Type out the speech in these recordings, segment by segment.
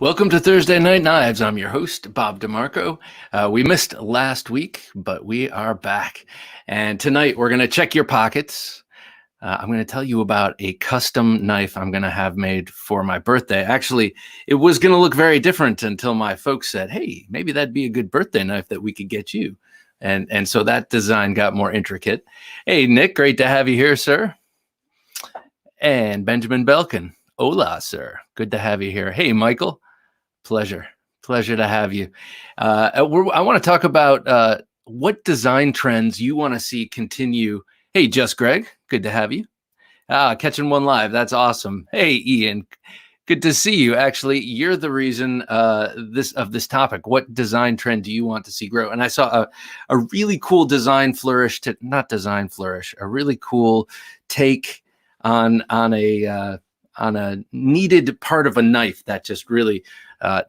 Welcome to Thursday Night Knives. I'm your host, Bob DeMarco. We missed last week, but we are back. And tonight we're going to check your pockets. I'm going to tell you about a custom knife I'm going to have made for my birthday. Actually, it was going to look very different until my folks said, hey, maybe that'd be a good birthday knife that we could get you. And so that design got more intricate. Hey, Nick, great to have you here, sir. And Benjamin Belkin. Hola, sir. Good to have you here. Hey, Michael. Pleasure to have you. I want to talk about what design trends you want to see continue. Hey, Just Greg. Good to have you. Catching one live. That's awesome. Hey, Ian. Good to see you. Actually, you're the reason this topic. What design trend do you want to see grow? And I saw a really cool design flourish. A really cool take on a needed part of a knife that just really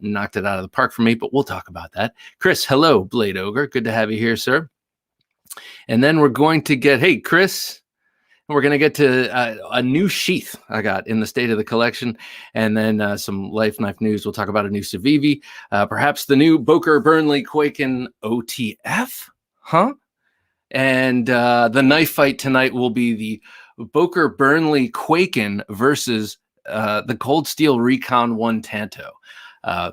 knocked it out of the park for me. But we'll talk about that. Chris, hello, Blade Ogre. Good to have you here, sir. And then we're going to get, hey, Chris. We're going to get to a new sheath I got in the state of the collection, and then some Life Knife news. We'll talk about a new Civivi, perhaps the new Boker Burnley Quaken OTF, And the knife fight tonight will be the Boker Burnley Quaken versus the Cold Steel Recon 1 Tanto.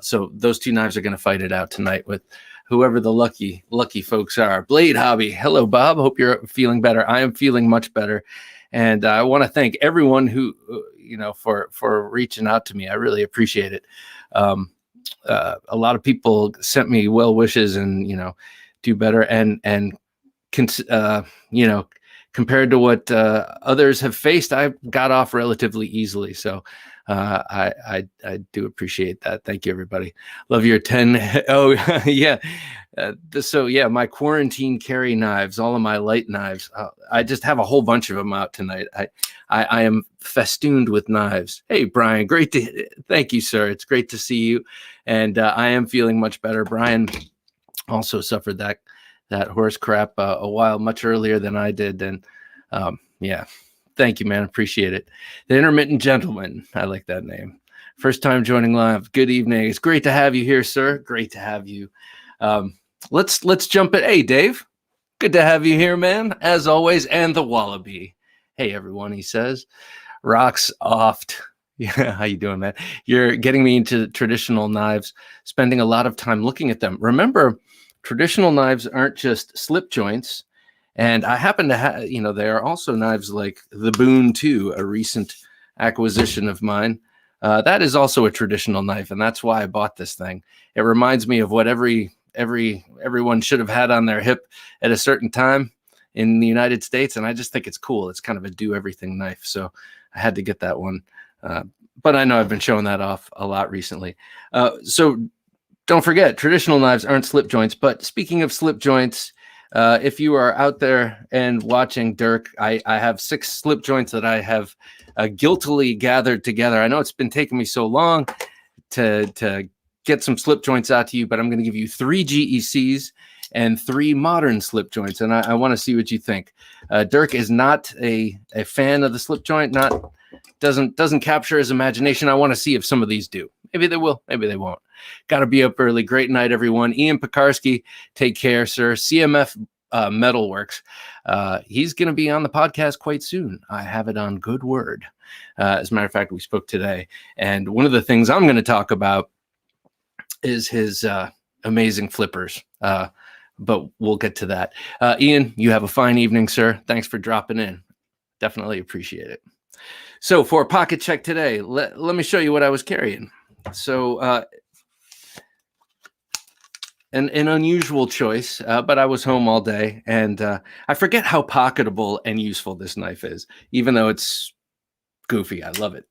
So those two knives are going to fight it out tonight with whoever the lucky folks are. Blade Hobby. Hello, Bob. Hope you're feeling better. I am feeling much better. And I want to thank everyone who, for reaching out to me. I really appreciate it. A lot of people sent me well wishes and, do better. And compared to what others have faced, I got off relatively easily. So I do appreciate that. Thank you, everybody. Love your 10. Oh, yeah. My quarantine carry knives, all of my light knives. I just have a whole bunch of them out tonight. I am festooned with knives. Hey, Brian, thank you, sir. It's great to see you. And I am feeling much better. Brian also suffered that horse crap much earlier than I did. And thank you, man. Appreciate it. The Intermittent Gentleman. I like that name. First time joining live. Good evening. It's great to have you here, sir. Great to have you. Let's jump in. Hey, Dave. Good to have you here, man. As always. And the Wallaby. Hey, everyone, he says. Rocks oft. Yeah, how you doing, man? You're getting me into traditional knives, spending a lot of time looking at them. Remember, traditional knives aren't just slip joints. And I happen to have, there are also knives like the Boone 2, a recent acquisition of mine. That is also a traditional knife, and that's why I bought this thing. It reminds me of what everyone should have had on their hip at a certain time in the United States, and I just think it's cool. It's kind of a do-everything knife, so I had to get that one. But I know I've been showing that off a lot recently. So don't forget, traditional knives aren't slip joints, but speaking of slip joints, if you are out there and watching Dirk, I have 6 slip joints that I have guiltily gathered together. I know it's been taking me so long to get some slip joints out to you, but I'm going to give you 3 GECs and 3 modern slip joints, and I want to see what you think. Dirk is not a fan of the slip joint, doesn't capture his imagination. I want to see if some of these do. Maybe they will, maybe they won't. Got to be up early. Great night, everyone. Ian Pekarsky, take care, sir. CMF Metalworks. He's going to be on the podcast quite soon. I have it on good word. As a matter of fact, we spoke today. And one of the things I'm going to talk about is his amazing flippers. But we'll get to that. Ian, you have a fine evening, sir. Thanks for dropping in. Definitely appreciate it. So for a pocket check today, let me show you what I was carrying. So an unusual choice, but I was home all day, and I forget how pocketable and useful this knife is, even though it's goofy. I love it.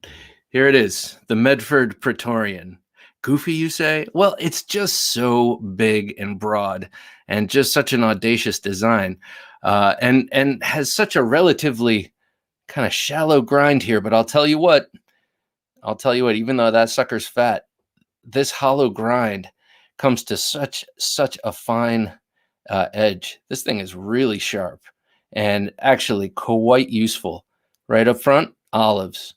Here it is, the Medford Praetorian. Goofy, you say? Well, it's just so big and broad and just such an audacious design, and has such a relatively kind of shallow grind here. But I'll tell you what, even though that sucker's fat, this hollow grind comes to such a fine edge. This thing is really sharp and actually quite useful. Right up front, olives.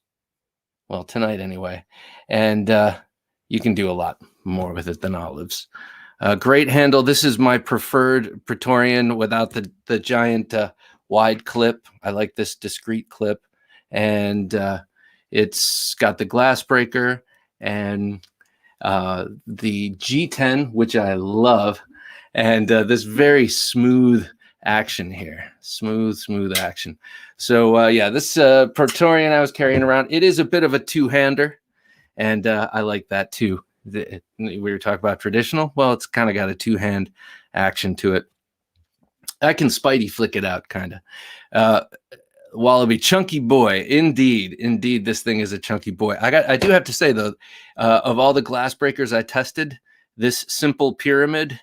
Well, tonight anyway. And you can do a lot more with it than olives. Great handle. This is my preferred Praetorian without the giant wide clip. I like this discreet clip, and it's got the glass breaker and the G10, which I love, and this very smooth action here. Smooth action. So yeah, this Praetorian I was carrying around, it is a bit of a two-hander, and I like that too. We were talking about traditional. Well, it's kind of got a two-hand action to it. I can Spidey flick it out, kind of. Wallaby, chunky boy, indeed. This thing is a chunky boy. I do have to say though, of all the glass breakers I tested, this simple pyramid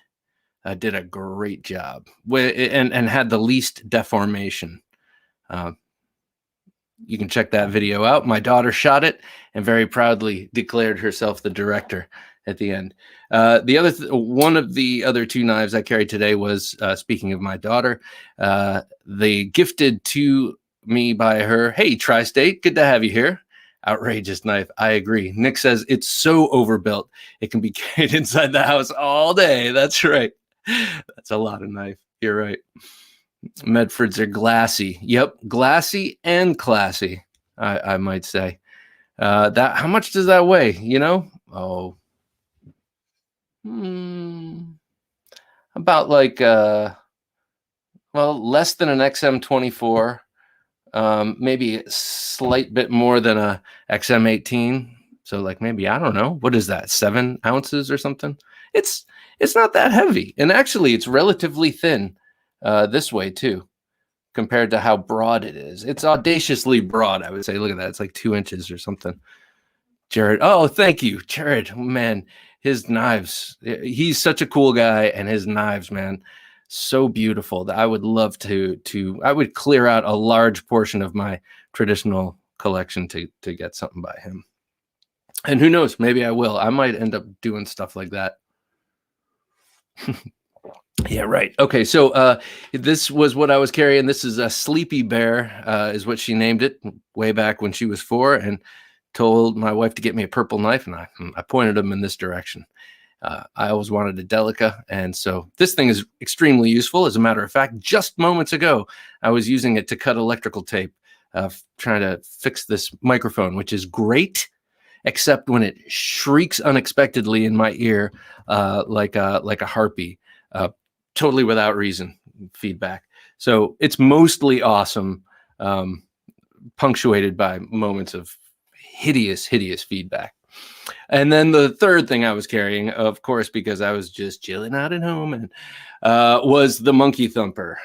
did a great job and had the least deformation. You can check that video out. My daughter shot it and very proudly declared herself the director at the end. One of the other two knives I carried today was, speaking of my daughter, they gifted to me by her. Hey, Tri-State, good to have you here. Outrageous knife. I agree. Nick says it's so overbuilt. It can be carried inside the house all day. That's right. That's a lot of knife. You're right. Medfords are glassy. Yep, glassy and classy, I might say. How much does that weigh? You know? Oh, about like well, less than an XM24. Maybe a slight bit more than a XM18. So like maybe, I don't know, what is that, 7 ounces or something? It's not that heavy, and actually it's relatively thin this way too, compared to how broad it is. It's audaciously broad, I would say. Look at that, it's like 2 inches or something. Jared, oh, thank you, Jared. Man, his knives, he's such a cool guy, and his knives, man, so beautiful that I would love to I would clear out a large portion of my traditional collection to get something by him. And who knows, maybe I will. I might end up doing stuff like that. Yeah, right. Okay, so this was what I was carrying. This is a Sleepy Bear, is what she named it way back when she was 4, and told my wife to get me a purple knife, and I pointed them in this direction. I always wanted a Delica, and so this thing is extremely useful. As a matter of fact, just moments ago, I was using it to cut electrical tape, trying to fix this microphone, which is great, except when it shrieks unexpectedly in my ear like a harpy, totally without reason, feedback. So it's mostly awesome, punctuated by moments of hideous feedback. And then the third thing I was carrying, of course, because I was just chilling out at home, and was the Monkey Thumper.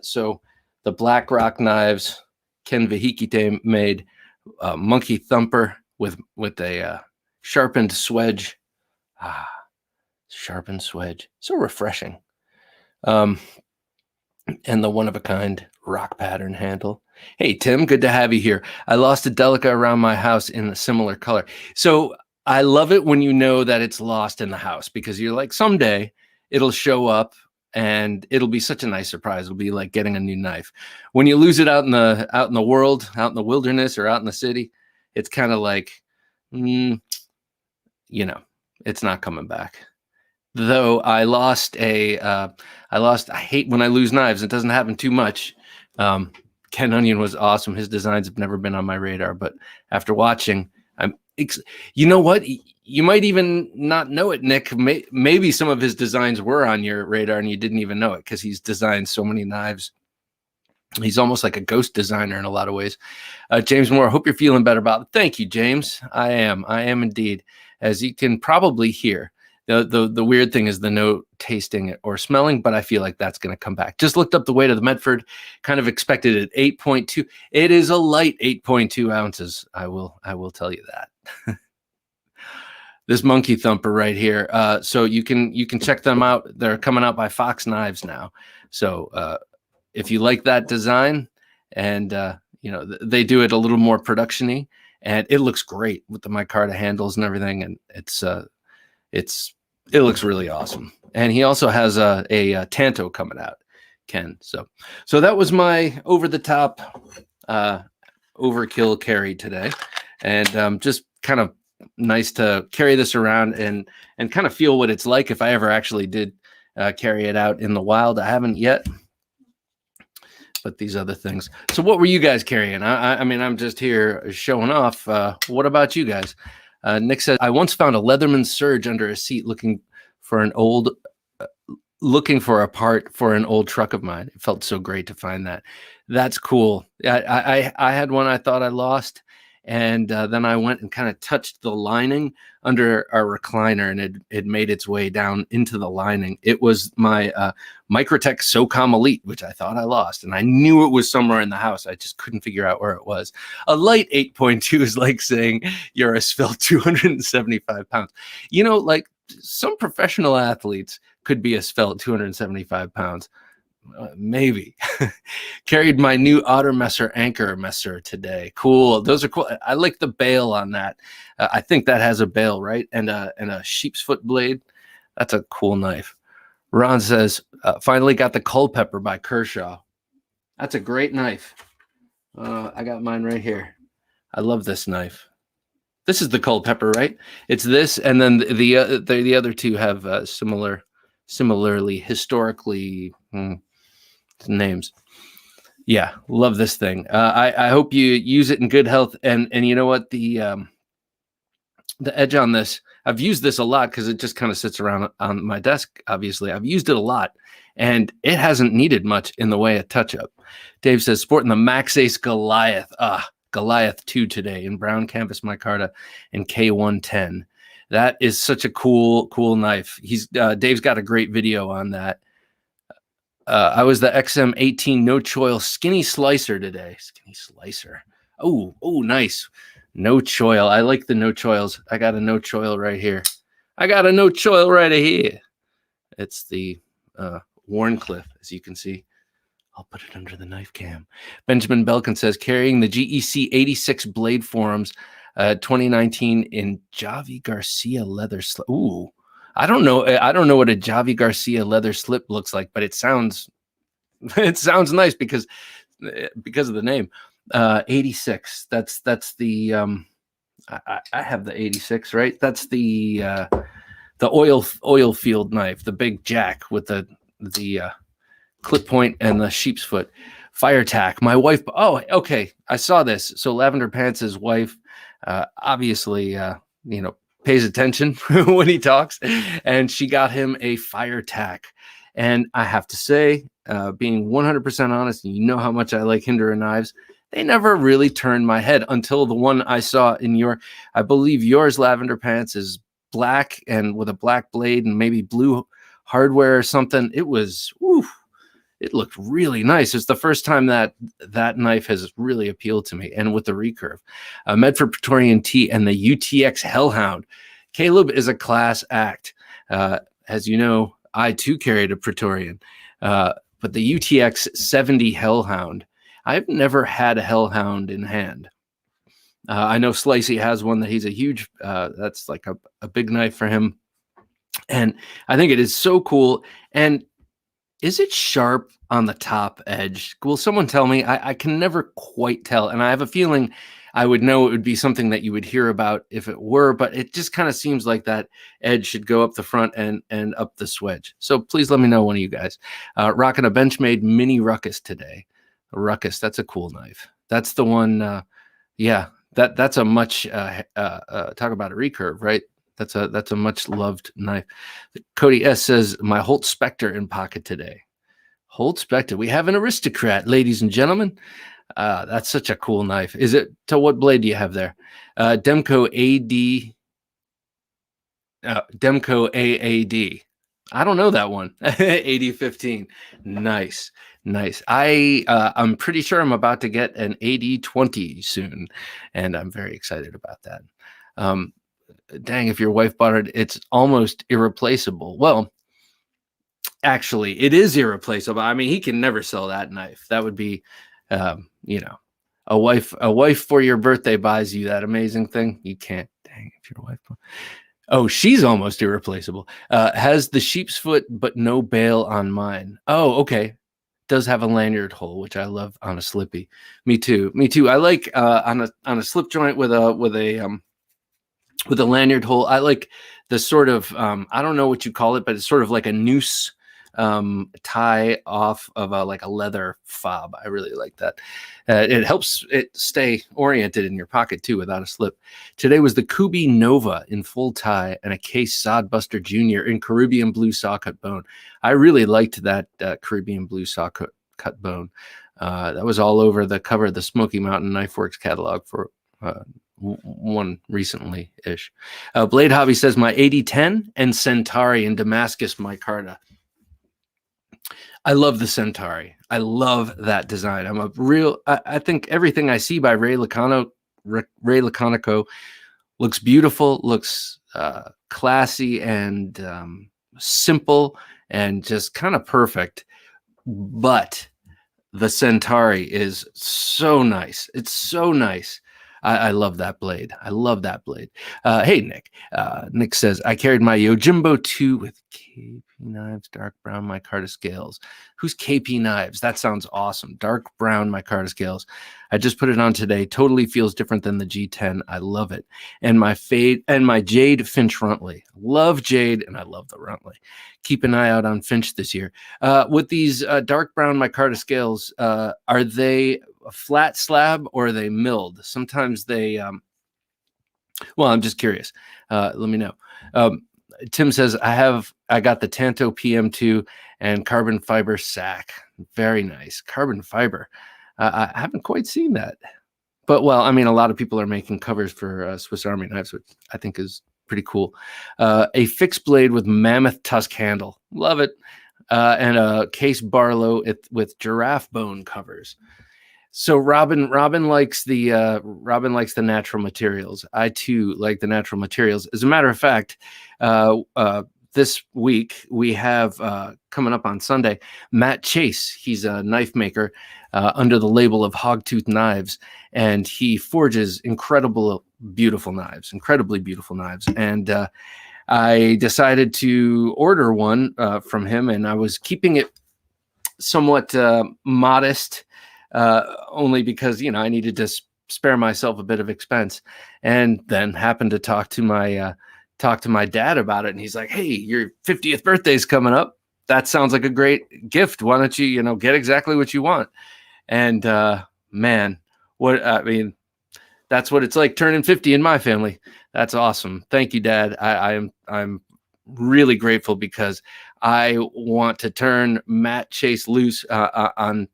So the Black Rock knives, Ken Vehikite made, Monkey Thumper with a sharpened swedge. Sharpened swedge, so refreshing. And the one-of-a-kind rock pattern handle. Hey, Tim, good to have you here. I lost a Delica around my house in a similar color. So I love it when you know that it's lost in the house, because you're like, someday it'll show up and it'll be such a nice surprise. It'll be like getting a new knife. When you lose it out in the world, out in the wilderness or out in the city, it's kind of like, you know, it's not coming back. Though I hate when I lose knives. It doesn't happen too much. Ken Onion was awesome. His designs have never been on my radar, but after watching, you know what? You might even not know it, Nick. Maybe some of his designs were on your radar and you didn't even know it, because he's designed so many knives. He's almost like a ghost designer in a lot of ways. James Moore, hope you're feeling better about it. Thank you, James. I am indeed. As you can probably hear, the weird thing is the no tasting it or smelling, but I feel like that's going to come back. Just looked up the weight of the Medford, kind of expected it 8.2. It is a light 8.2 ounces. I will tell you that. This Monkey Thumper right here. So you can check them out. They're coming out by Fox Knives now. So if you like that design, and you know, they do it a little more production-y, and it looks great with the micarta handles and everything, and it looks really awesome. And he also has a Tanto coming out, Ken. So that was my over-the-top overkill carry today, and just kind of nice to carry this around and kind of feel what it's like if I ever actually did carry it out in the wild. I haven't yet, but these other things. So what were you guys carrying? I mean, I'm just here showing off. What about you guys? Nick says, I once found a Leatherman Surge under a seat looking for a part for an old truck of mine. It felt so great to find that. That's cool. I had one I thought I lost, and then I went and kind of touched the lining under our recliner, and it made its way down into the lining. It was my Microtech SOCOM Elite, which I thought I lost, and I knew it was somewhere in the house. I just couldn't figure out where it was. A light 8.2 is like saying you're a svelte 275 pounds. You know, like some professional athletes could be a svelte 275 pounds. Maybe. Carried my new Ottermesser anchor messer today. Cool. Those are cool. I like the bail on that. I think that has a bail, right? And a sheep's foot blade. That's a cool knife. Ron says, finally got the Culpepper by Kershaw. That's a great knife. I got mine right here. I love this knife. This is the Culpepper, right? It's this, and then the other two have similarly historically names. Yeah, love this thing. I hope you use it in good health. And you know what, the edge on this, I've used this a lot because it just kind of sits around on my desk. Obviously, I've used it a lot, and it hasn't needed much in the way of touch up. Dave says, sporting the Max Ace Goliath. Goliath 2 today in brown canvas micarta and K110. That is such a cool knife. Dave's got a great video on that. I was the XM18 no choil skinny slicer today. Skinny slicer. Oh, nice. No choil. I like the no choils. I got a no choil right here. It's the Warncliffe, as you can see. I'll put it under the knife cam. Benjamin Belkin says, carrying the GEC 86 blade forums 2019 in Javi Garcia leather slip. Ooh, I don't know what a Javi Garcia leather slip looks like, but it sounds nice because of the name. 86. That's the I have the 86, right? That's the oil field knife, the big jack with the clip point and the sheep's foot. Fire tack. My wife. Oh, okay. I saw this. So Lavender Pants' wife, obviously, pays attention when he talks, and she got him a fire tack. And I have to say, being 100% honest, and you know how much I like Hinderer knives, they never really turned my head until the one I saw in I believe yours, Lavender Pants, is black and with a black blade and maybe blue hardware or something. It looked really nice. It's the first time that knife has really appealed to me, and with the recurve. Medford Praetorian T and the UTX Hellhound. Caleb is a class act. As you know, I too carried a Praetorian, but the UTX 70 Hellhound. I've never had a Hellhound in hand. I know Slicey has one that he's a huge, that's like a big knife for him. And I think it is so cool. And is it sharp on the top edge? Will someone tell me? I can never quite tell. And I have a feeling I would know it would be something that you would hear about if it were, but it just kind of seems like that edge should go up the front and up the swedge. So please let me know, one of you guys. Rocking a Benchmade mini Ruckus today. A Ruckus, that's a cool knife. That's the one, that's a much, talk about a recurve, right? That's a much loved knife. Cody S says, my Holt Spectre in pocket today. Holt Spectre. We have an aristocrat, ladies and gentlemen. That's such a cool knife. Is it? To what blade do you have there? Demco AAD. I don't know that one. AD15. Nice. I'm pretty sure I'm about to get an AD20 soon, and I'm very excited about that. Dang, if your wife bought it, it's almost irreplaceable. Well, actually, it is irreplaceable. I mean, he can never sell that knife. That would be, a wife for your birthday buys you that amazing thing. You can't. Dang, if your wife. Oh, she's almost irreplaceable. Has the sheep's foot, but no bail on mine. Oh, okay. Does have a lanyard hole, which I love on a slippy. Me too. I like on a slip joint with a with a lanyard hole. I like the sort of, I don't know what you call it, but it's sort of like a noose tie off of like a leather fob. I really like that. It helps it stay oriented in your pocket too without a slip. Today was the Kubi Nova in full tie and a case Sodbuster Jr. in Caribbean blue saw cut bone. I really liked that Caribbean blue saw cut bone. That was all over the cover of the Smoky Mountain Knife Works catalog for one recently ish. Blade Hobby says my 8010 and Centauri in Damascus micarta. I love the Centauri. I love that design. I'm a real, I think everything I see by Ray Laconico looks beautiful, looks classy and simple and just kind of perfect. But the Centauri is so nice. It's so nice. I love that blade. I love that blade. Hey, Nick. Nick says, I carried my Yojimbo 2 with KP knives, dark brown micarta scales. Who's KP knives? That sounds awesome. Dark brown micarta scales. I just put it on today. Totally feels different than the G10. I love it. And my Jade Finch Runtley. Love Jade, and I love the Runtley. Keep an eye out on Finch this year. With these dark brown micarta scales, are they a flat slab or are they milled? Sometimes they well, I'm just curious. Let me know. Tim says I got the Tanto PM2 and carbon fiber sack. Very nice. Carbon fiber. I haven't quite seen that. But well, I mean, a lot of people are making covers for Swiss Army knives, which I think is pretty cool. A fixed blade with mammoth tusk handle. Love it. And a case Barlow with giraffe bone covers. So Robin likes the natural materials. I too like the natural materials. As a matter of fact, this week we have coming up on Sunday, Matt Chase. He's a knife maker under the label of Hogtooth Knives, and he forges incredibly beautiful knives. And I decided to order one from him, and I was keeping it somewhat modest. Only because, I needed to spare myself a bit of expense, and then happened to talk to my dad about it. And he's like, hey, your 50th birthday's coming up. That sounds like a great gift. Why don't you, get exactly what you want? And, man, that's what it's like turning 50 in my family. That's awesome. Thank you, Dad. I'm really grateful because I want to turn Matt Chase loose on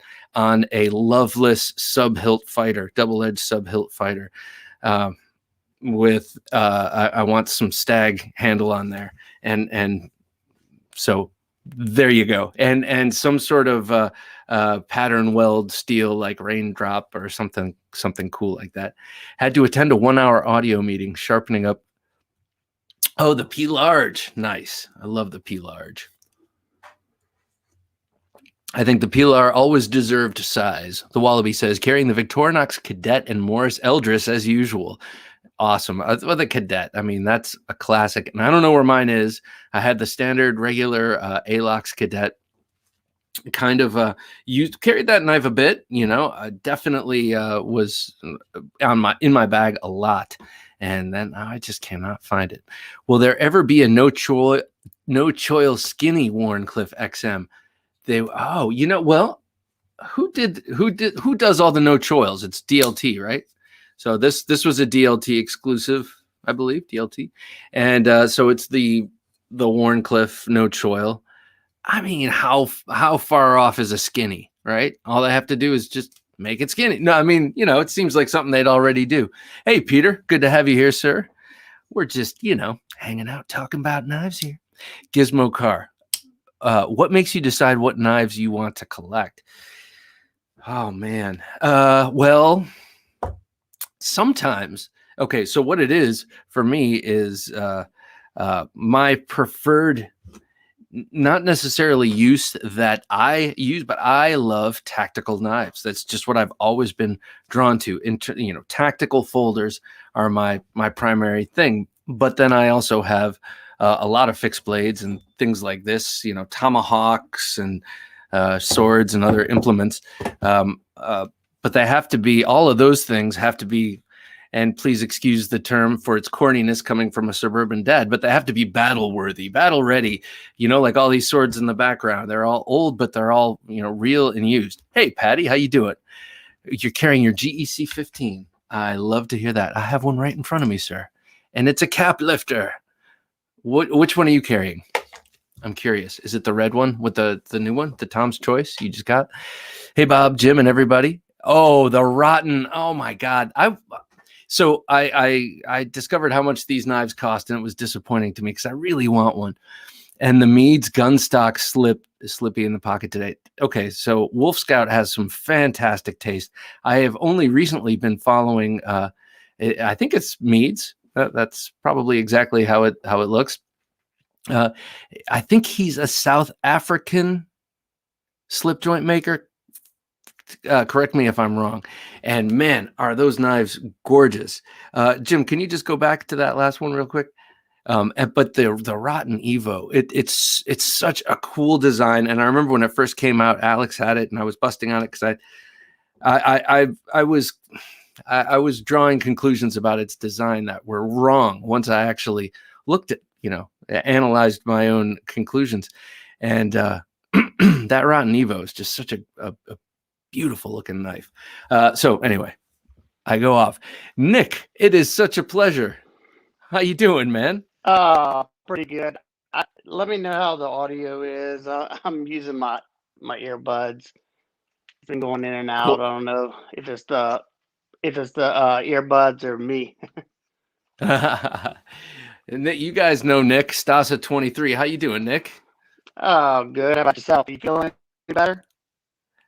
a loveless sub-hilt fighter, double-edged sub-hilt fighter. With I want some stag handle on there, and so there you go, and some sort of pattern weld steel like raindrop or something cool like that. Had to attend a 1-hour audio meeting sharpening up. Oh, the P large, nice. I love the P large. I think the Pilar always deserved size. The Wallaby says, carrying the Victorinox Cadet and Morris Eldris as usual. Awesome. Well, the Cadet, that's a classic. And I don't know where mine is. I had the standard regular Alox Cadet. Kind of carried that knife a bit, I definitely was in my bag a lot. And then I just cannot find it. Will there ever be a no choil skinny Warncliffe XM? Who does all the no choils? It's DLT, right? So this was a DLT exclusive, I believe, DLT. And so it's the Warncliffe no choil. How far off is a skinny, right? All they have to do is just make it skinny. No, it seems like something they'd already do. Hey, Peter, good to have you here, sir. We're just, hanging out, talking about knives here. Gizmo Car. What makes you decide what knives you want to collect? Oh, man. Well, sometimes. Okay, so what it is for me is my preferred, not necessarily use that I use, but I love tactical knives. That's just what I've always been drawn to. Tactical folders are my primary thing. But then I also have a lot of fixed blades and things like this, tomahawks and swords and other implements. But they have to be, all of those things have to be And please excuse the term for its corniness coming from a suburban dad, but they have to be battle worthy, battle ready. Like all these swords in the background. They're all old, but they're all, real and used. Hey, Patty, how you doing? You're carrying your GEC 15. I love to hear that. I have one right in front of me, sir. And it's a cap lifter. Which one are you carrying? I'm curious. Is it the red one with the new one, the Tom's Choice you just got? Hey, Bob, Jim, and everybody. Oh, the rotten. Oh, my God. I discovered how much these knives cost, and it was disappointing to me because I really want one. And the Mead's gunstock slippy in the pocket today. Okay, so Wolf Scout has some fantastic taste. I have only recently been following. I think it's Mead's. That's probably exactly how it looks. I think he's a South African slip joint maker. Correct me if I'm wrong. And man, are those knives gorgeous. Jim, can you just go back to that last one real quick? But the Rotten Evo, it's such a cool design. And I remember when it first came out, Alex had it, and I was busting on it because I was drawing conclusions about its design that were wrong once I actually looked at, analyzed my own conclusions. And that Rotten Evo is just such a beautiful looking knife. So anyway, I go off. Nick, it is such a pleasure. How you doing, man? Pretty good. Let me know how the audio is. I'm using my earbuds. It's been going in and out. Cool. I don't know if it's the earbuds or me. And you guys know Nick Stasa 23. How you doing, Nick? Oh, good. How about yourself? Are you feeling any better?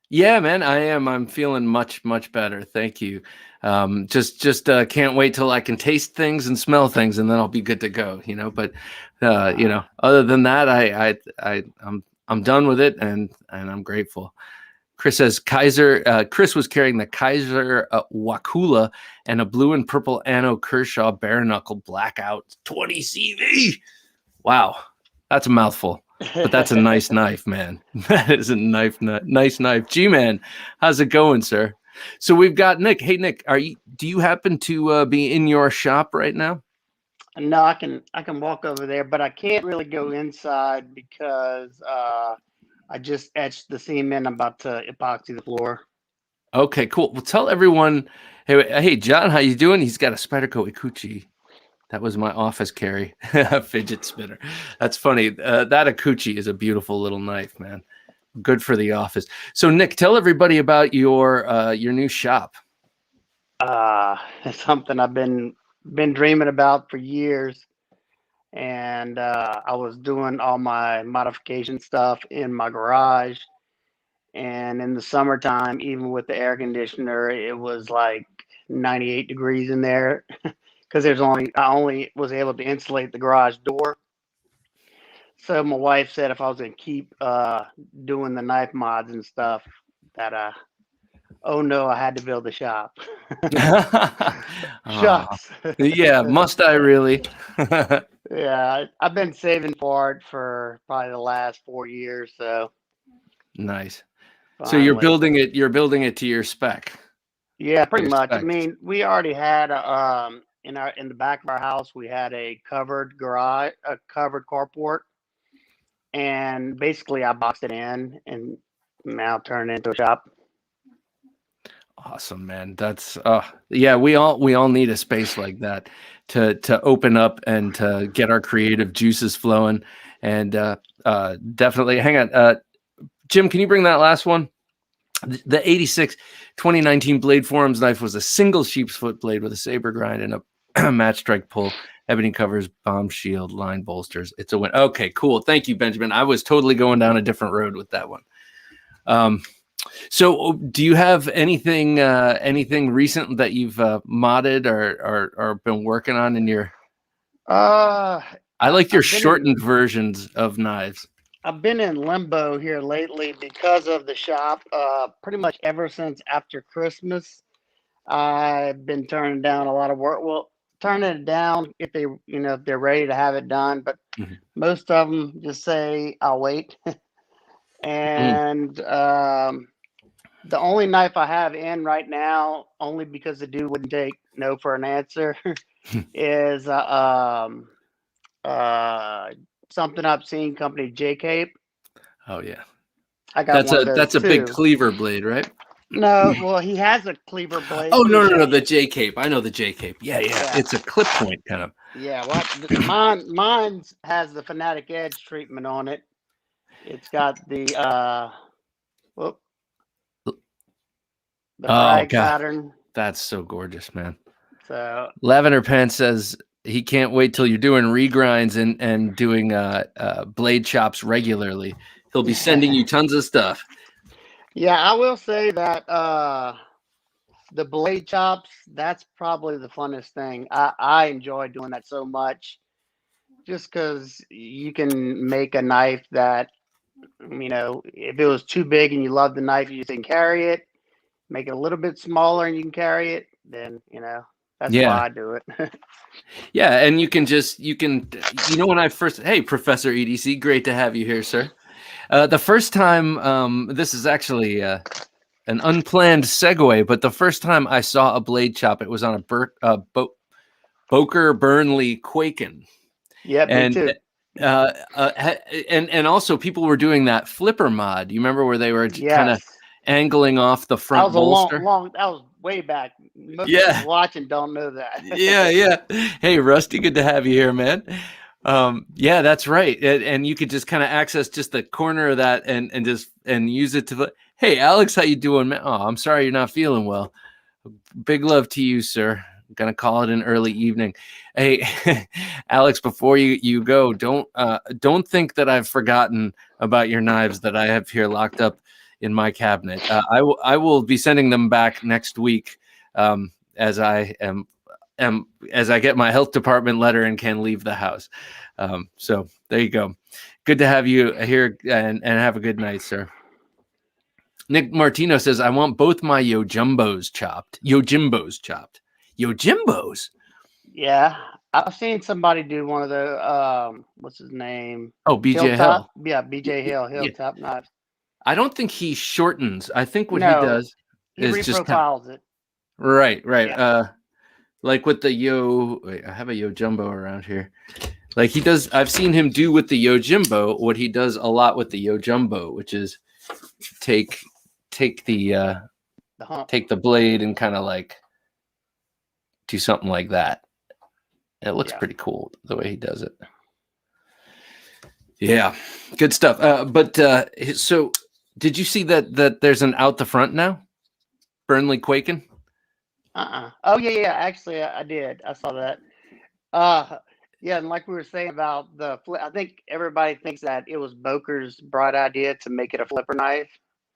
Yeah, man, I am. I'm feeling much, much better. Thank you. Just can't wait till I can taste things and smell things, and then I'll be good to go. But other than that, I'm done with it, and I'm grateful. Chris says Kaiser. Chris was carrying the Kaiser Wakula and a blue and purple Anno Kershaw bare knuckle blackout 20 CV. Wow, that's a mouthful. But that's a nice knife, man. That is a nice knife. G-Man, how's it going, sir? So we've got Nick. Hey, Nick, do you happen to be in your shop right now? No, I can walk over there, but I can't really go inside because I just etched the cement. I'm about to epoxy the floor. Okay, cool. Well, tell everyone. Hey, John, how you doing? He's got a Spyderco Ikuchi. That was my office carry, fidget spinner. That's funny. That Ikuchi is a beautiful little knife, man. Good for the office. So, Nick, tell everybody about your new shop. It's something I've been dreaming about for years, and I was doing all my modification stuff in my garage. And in the summertime, even with the air conditioner, it was like 98 degrees in there. Because I only was able to insulate the garage door. So my wife said if I was going to keep doing the knife mods and stuff, that oh no, I had to build a shop. Shucks. Yeah, must I really? Yeah, I've been saving for it for probably the last 4 years. So nice. Finally. So you're building it. You're building it to your spec. Yeah, pretty much. Specs. I mean, we already had in the back of our house, we had a covered garage, a covered carport, and basically I boxed it in and now turned it into a shop. Awesome, man. That's yeah, we all need a space like that to open up and to get our creative juices flowing. And definitely hang on. Jim, can you bring that last one? The 86 2019 Blade Forums knife was a single sheep's foot blade with a saber grind and a match strike pull, ebony covers, bomb shield, line bolsters. It's a win. Okay, cool. Thank you, Benjamin. I was totally going down a different road with that one. So do you have anything recent that you've modded or been working on in your I like your shortened versions of knives. I've been in limbo here lately because of the shop. Pretty much ever since after Christmas, I've been turning down a lot of work. Well, turning it down if they're ready to have it done, but most of them just say I'll wait. And the only knife I have in right now, only because the dude wouldn't take no for an answer, is something I've seen company J Cape. Oh yeah, I got one of those that's a big too. cleaver blade, right? No, well, he has a cleaver blade. Oh Let me no, show the you. J cape. I know the J cape. Yeah, yeah. Yeah, It's a clip point kind of. yeah. What mine's has the Fanatic Edge treatment on it. It's got the whoop, the Oh frag god, pattern. that's so gorgeous, man. So Lavender Pants says he can't wait till you're doing regrinds and doing blade chops regularly. He'll be sending you tons of stuff. yeah, I will say that the blade chops, that's probably the funnest thing. I enjoy doing that so much just because you can make a knife that, if it was too big and you love the knife, you just can carry it, make it a little bit smaller and you can carry it, then, that's Yeah. why I do it. Yeah, and when I first, hey, Professor EDC, great to have you here, sir. The first time, this is actually an unplanned segue, but the first time I saw a blade chop, it was on a Boker Burnley Quaken. Yeah, me And too. and also people were doing that flipper mod. You remember where they were kind of Yes. angling off the That front was a bolster? that was way back. Most Yeah. people watching don't know that. Yeah. Hey, Rusty, good to have you here, man. Yeah, that's right. And you could just kind of access just the corner of that and just use it to hey, Alex, how you doing, man? Oh, I'm sorry you're not feeling well. Big love to you, sir. I'm gonna call it an early evening. Hey, Alex, before you go, don't think that I've forgotten about your knives that I have here locked up in my cabinet. I will be sending them back next week, as I as I get my health department letter and can leave the house. So there you go. Good to have you here, and have a good night, sir. Nick Martino says, I want both my Yojimbos chopped. Yojimbos? Yeah, I've seen somebody do one of the what's his name? Oh, BJ Hilltop. Hill. Yeah, BJ Hill, Yeah. Hilltop knives. I don't think he shortens. I think what he No, does he is just kind of, reprofiles it. right. Yeah. Like with the wait, I have a Yojimbo around here. Like he does, I've seen him do with the Yojimbo what he does a lot with the Yojumbo, which is take the take the blade and kind of like do something like that. It looks pretty cool the way he does it. Yeah, good stuff. But so did you see that there's an out the front now? Burnley Quaken? Oh yeah. Actually, I did. I saw that. Yeah, and like we were saying about the flip, I think everybody thinks that it was Boker's bright idea to make it a flipper knife.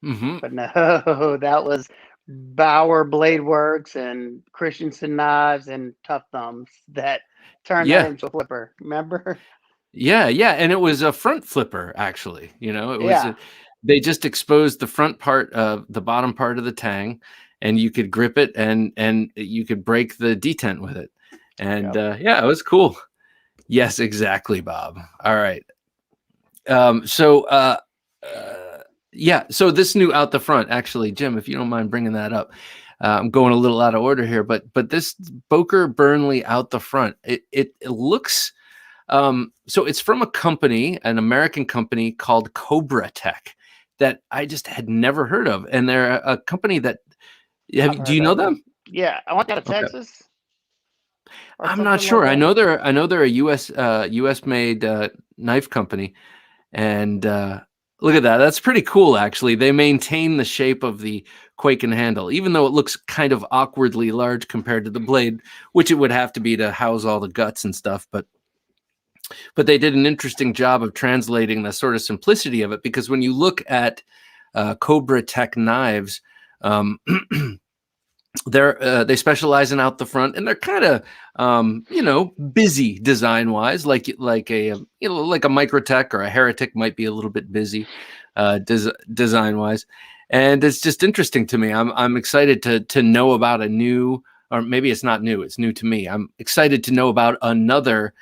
Mm-hmm. But no, that was Bauer Blade Works and Christensen Knives and Tough Thumbs that turned that into a flipper. Remember? Yeah, and it was a front flipper, actually. It was Yeah. they just exposed the front part of the bottom part of the tang, and you could grip it and you could break the detent with it. And yeah, it was cool. Yes, exactly, Bob. All right. Yeah, so this new out the front, actually, Jim, if you don't mind bringing that up. I'm going a little out of order here, but this Boker Burnley out the front, it looks so it's from a company, an American company called Cobratec that I just had never heard of. And they're a company that do you know them? Yeah, I went out of Texas. I'm not sure. Like I know they're a US made knife company. And look at that. That's pretty cool, actually. They maintain the shape of the Quaken handle, even though it looks kind of awkwardly large compared to the blade, which it would have to be to house all the guts and stuff. But they did an interesting job of translating the sort of simplicity of it, because when you look at Cobratec knives, they specialize in out the front, and they're kind of busy design wise, like a like a Microtech or a Heretic might be a little bit busy design wise. And it's just interesting to me. I'm excited to know about a new, or maybe it's not new, it's new to me. I'm excited to know about another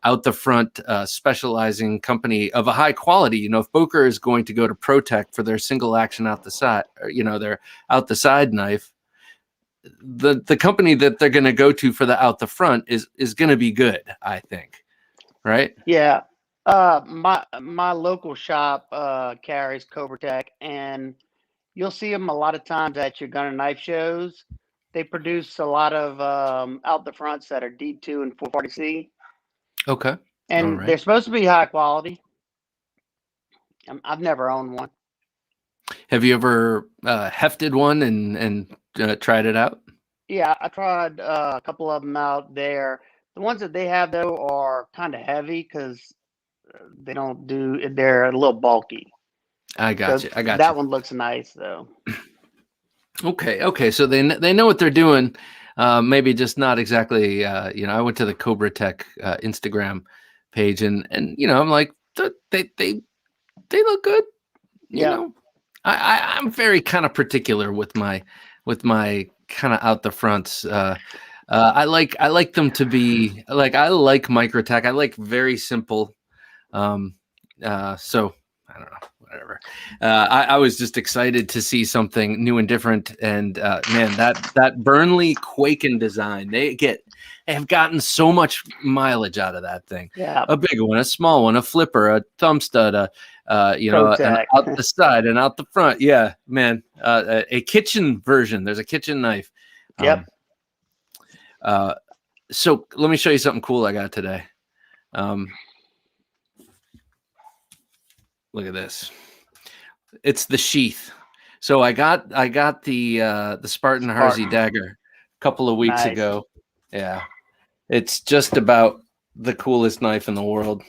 out the front specializing company of a high quality. If Boker is going to go to Protec for their single action out the side, or their out the side knife, the company that they're going to go to for the out the front is going to be good, I think. Right? Yeah. My local shop carries Cobratec, and you'll see them a lot of times at your gun and knife shows. They produce a lot of out the fronts that are D2 and 440C, Okay. All and right. they're supposed to be high quality. I've never owned one. Have you ever hefted one and tried it out? Yeah, I tried a couple of them out there. The ones that they have though are kind of heavy because they don't do. They're a little bulky. I got So you. I got you. that one looks nice though. Okay. So they know what they're doing. Maybe just not exactly. I went to the Cobratec Instagram page, and I'm like, they look good. Yeah. I'm very kind of particular with my kind of out the fronts. I like them to be like, I like Microtech. I like very simple. So I don't know, whatever. I was just excited to see something new and different. And man, that Burnley Quaken design, they have gotten so much mileage out of that thing. Yeah. A big one, a small one, a flipper, a thumb stud, an Protec. out the side and out the front. Yeah, man. A kitchen version. There's a kitchen knife. Yep. So let me show you something cool I got today. Look at this. It's the sheath. So I got the Spartan Harzy Dagger a couple of weeks ago. Yeah. It's just about the coolest knife in the world.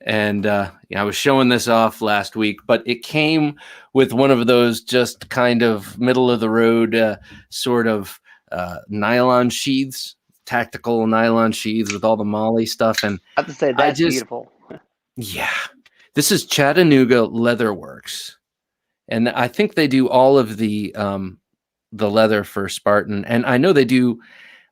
And I was showing this off last week, but it came with one of those just kind of middle of the road sort of nylon sheaths, tactical nylon sheaths with all the Molly stuff. And I have to say that's beautiful. Yeah. This is Chattanooga Leatherworks. And I think they do all of the leather for Spartan. And I know they do.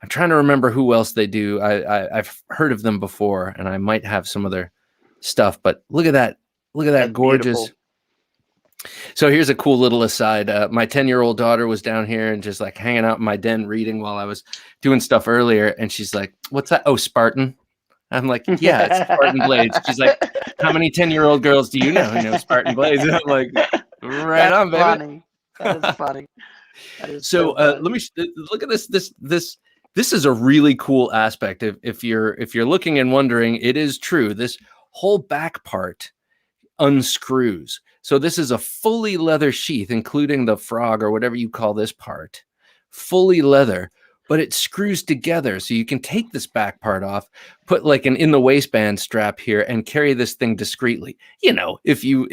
I'm trying to remember who else they do. I've heard of them before, and I might have some other stuff, but look at that. Look at that. That's gorgeous. Beautiful. So here's a cool little aside. My 10-year-old daughter was down here and just like hanging out in my den reading while I was doing stuff earlier. And she's like, "What's that? Oh, Spartan." I'm like, "Yeah, it's Spartan Blades." She's like, "How many 10-year-old girls do you know who know Spartan Blades?" And I'm like, "Right on, baby." Funny. That is funny. That is so funny. Let me look at this. This is a really cool aspect. If you're looking and wondering, it is true. This whole back part unscrews. So this is a fully leather sheath, including the frog or whatever you call this part, fully leather, but it screws together. So you can take this back part off, put like an in the waistband strap here, and carry this thing discreetly. If your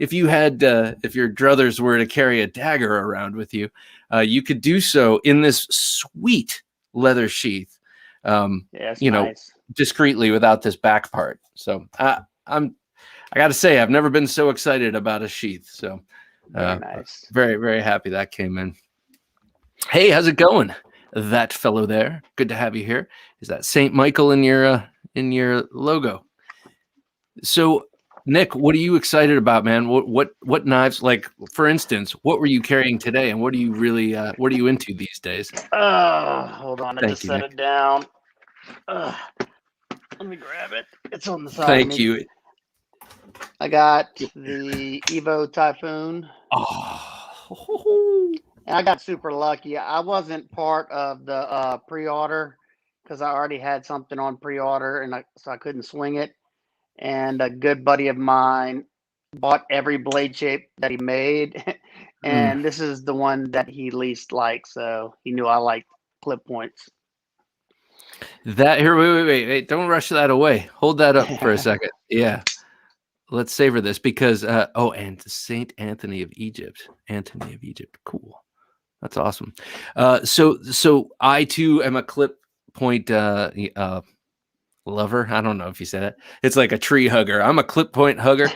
druthers were to carry a dagger around with you, you could do so in this sweet leather sheath. Nice. Discreetly without this back part. So I got to say, I've never been so excited about a sheath. So very nice. Very, very happy that came in. Hey, how's it going? That fellow there. Good to have you here. Is that St. Michael in your logo? So Nick, what are you excited about, man? What knives, like for instance, what were you carrying today, and what are you really what are you into these days? Hold on, I just set it down. Let me grab it. It's on the side. Thank you. I got the Evo Typhoon. Oh. And I got super lucky. I wasn't part of the pre-order because I already had something on pre-order, and so I couldn't swing it. And a good buddy of mine bought every blade shape that he made, and this is the one that he least liked. So he knew I liked clip points. That here, wait! Don't rush that away. Hold that up for a second. Yeah. Let's savor this because and Saint Anthony of Egypt. Cool. That's awesome. So I too am a clip point lover. I don't know if you said it. It's like a tree hugger. I'm a clip point hugger,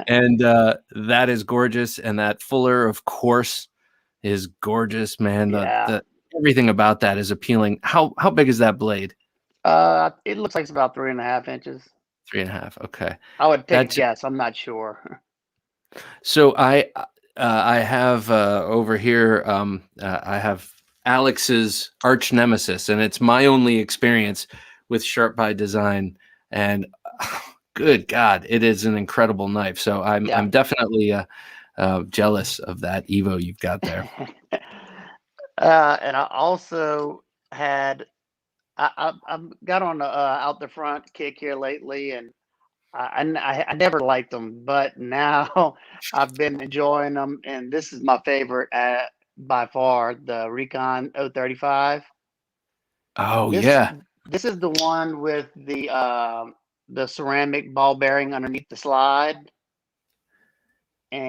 and that is gorgeous. And that Fuller, of course, is gorgeous, man. The everything about that is appealing. How big is that blade? It looks like it's about 3.5 inches. 3.5. Okay. I would take a guess. I'm not sure. So I have over here. I have Alex's arch nemesis, and it's my only experience with Sharp by Design. And good God, it is an incredible knife. So I'm definitely jealous of that Evo you've got there. And I also had I've got on the out the front kick here lately, and I never liked them, but now I've been enjoying them, and this is my favorite by far, the Recon 035. Oh This yeah. this is the one with the ceramic ball bearing underneath the slide.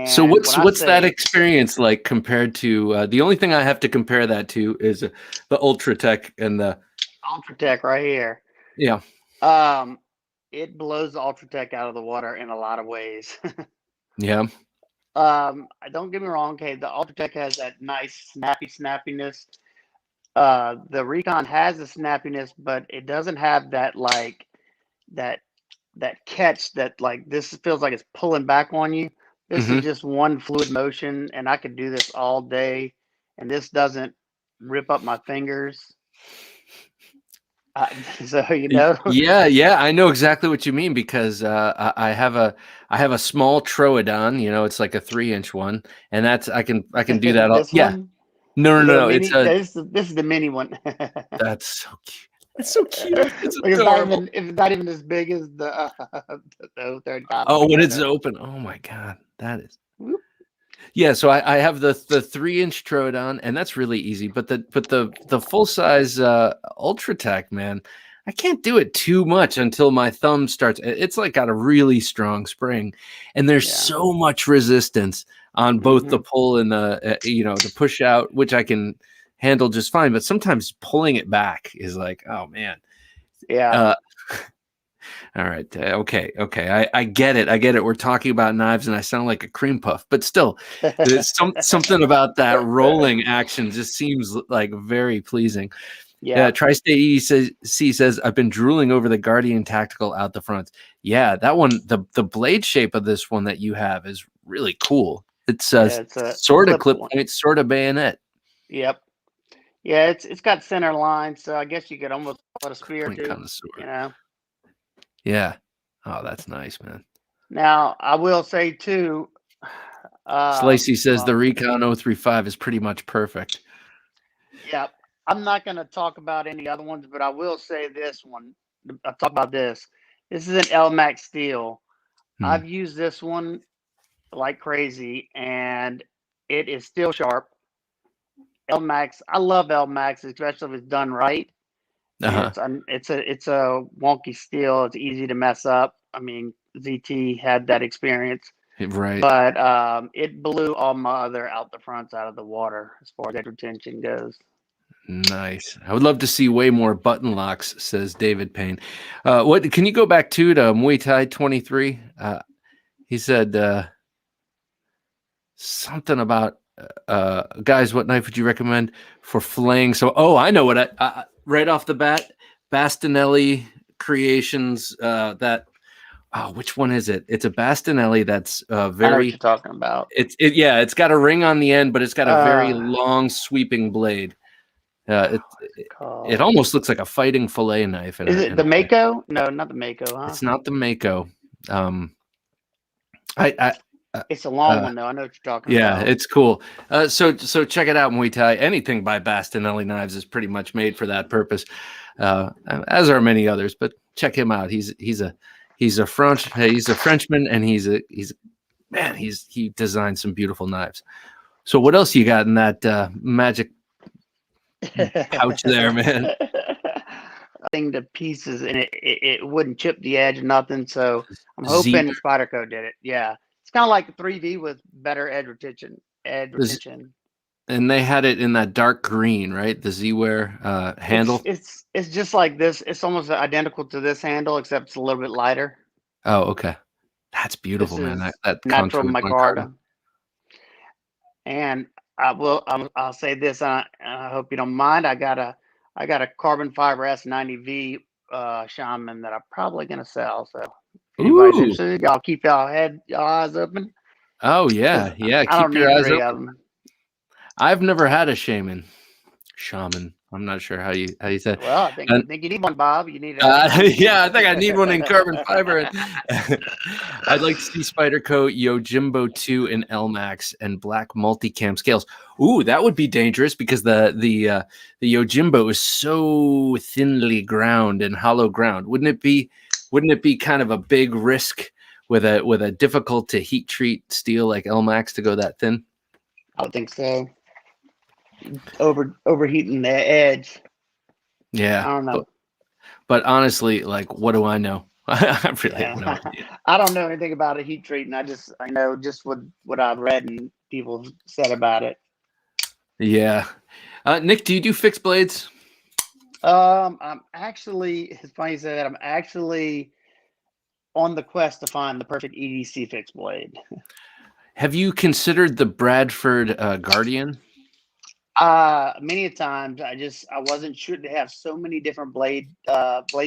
So And when I what's that say experience like compared to the only thing I have to compare that to is the Ultratech and the Ultratech right here, yeah. it blows the Ultratech out of the water in a lot of ways. Yeah. Don't get me wrong, okay, the Ultratech has that nice snappiness. The Recon has the snappiness, but it doesn't have that like that that catch that like this feels like it's pulling back on you. This is Hmm. just one fluid motion, and I could do this all day, and this doesn't rip up my fingers. So Yeah, I know exactly what you mean because I have a small Troodon, it's like a 3-inch one, and that's I can do that all. this Yeah, one, no, the no, little no, it's mini. a This is the mini one. that's so cute. It's so cute. It's Like adorable. it's not even as big as the 35 Oh, when it's altogether. open, oh my God, that is. Whoop. Yeah, so I have the 3-inch Troodon, and that's really easy. But the full size Ultratech, man, I can't do it too much until my thumb starts. It's like got a really strong spring, and there's Yeah. so much resistance on both the Mhm. pull and the push out, which I can handle just fine. But sometimes pulling it back is like, oh man. Yeah. Uh, all right. Okay. I get it. I get it. We're talking about knives, and I sound like a cream puff, but still, there's something about that rolling action just seems like very pleasing. Yeah. Tri-State EC says I've been drooling over the Guardian Tactical out the front. Yeah, that one. The blade shape of this one that you have is really cool. It's Yeah, it's a sort of clipped clip one. point, sort of bayonet. Yep. Yeah, it's got center lines, so I guess you could almost put a spear Point too, connoisseur. Yeah. Oh, that's nice, man. Now, I will say too, Slicey says the well, Recon 035 is pretty much perfect. yeah, I'm not going to talk about any other ones, but I will say this one. I'll talk about this. This is an Lmax Steel. Hmm. I've used this one like crazy, and it is still sharp. Lmax, I love Lmax, especially if it's done right. And Uh-huh. it's a wonky steel. It's easy to mess up. I mean, ZT had that experience, Right. but it blew all my other out the fronts out of the water as far as edge retention goes. Nice. I would love to see way more button locks, says David Payne. What can you go back to Muay Thai 23? He said something about guys, what knife would you recommend for flaying? So I know what I right off the bat, Bastinelli Creations which one is it? It's a Bastinelli that's I know what very you're talking about. it's got a ring on the end, but it's got a very Uh, long sweeping blade. It called almost looks like a fighting fillet knife is it in the a way. Mako? No, not the Mako, huh? It's not the Mako. Um, I It's a long one though. I know what you're talking yeah, about. it's cool. So check it out, Muay Thai. Anything by Bastinelli Knives is pretty much made for that purpose, as are many others. But check him out. He's a Frenchman, and he designed some beautiful knives. So what else you got in that magic pouch there, man? Thing to pieces, and it wouldn't chip the edge, nothing. So I'm Z hoping Spyderco did it. Yeah, it's kind of like the 3V with better edge retention. Edge retention. and they had it in that dark green, right? The Z-Wear handle. It's just like this. It's almost identical to this handle, except it's a little bit lighter. Oh, okay. That's This beautiful, man. is That natural contoured micarta. micarta, and I'll say this. I hope you don't mind. I got a carbon fiber S90V shaman that I'm probably gonna sell. So if anybody's Ooh. interested, y'all keep y'all eyes open, Oh because yeah. I don't Keep your need eyes three of open. them. I've never had a shaman. Shaman. I'm not sure how you say it. Well, I think you need one, Bob. You need Yeah, I think I need one in carbon fiber. I'd like to see Spider Coat, Yojimbo 2, and Lmax, and black multicam scales. Ooh, that would be dangerous because the Yojimbo is so thinly ground and hollow ground. Wouldn't it be kind of a big risk with a difficult to heat treat steel like Lmax to go that thin? I would think so. Overheating the edge. Yeah. I don't know. But honestly, like, what do I know? I really have no Yeah. idea. I don't know anything about a heat treating. I know just what I've read and people have said about it. Yeah. Nick, do you do fixed blades? I'm actually, it's funny you say that. I'm actually on the quest to find the perfect EDC fixed blade. Have you considered the Bradford Guardian? Many times I wasn't sure. They have so many different blade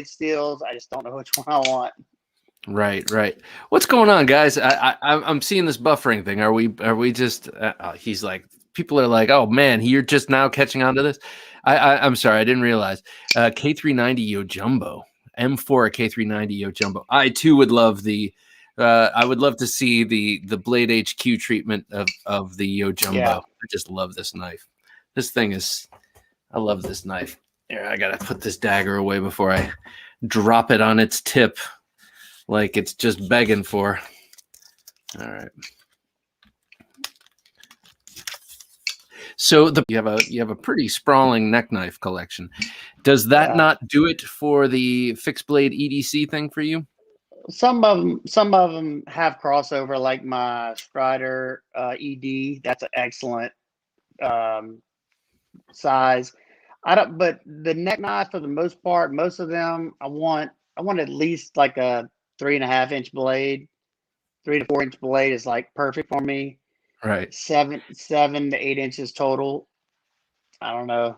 steels. I just don't know which one I want. Right. What's going on, guys? I'm seeing this buffering thing. Are we just? He's like, people are like, oh man, you're just now catching on to this. I'm sorry, I didn't realize. K390 Yojumbo, M4 K390 Yojumbo. I too would love the. I would love to see the Blade HQ treatment of the Yojumbo. Yeah. I just love this knife. This thing is. I love this knife. Here, I gotta put this dagger away before I drop it on its tip. Like it's just begging for. All right. So you have a pretty sprawling neck knife collection. Does that not do it for the fixed blade EDC thing for you? Some of them have crossover, like my Strider ED. That's an excellent size. But the neck knife for the most part, most of them, I want at least like a 3.5-inch blade. 3 to 4 inch blade is like perfect for me. Right. 7 to 8 inches total. I don't know.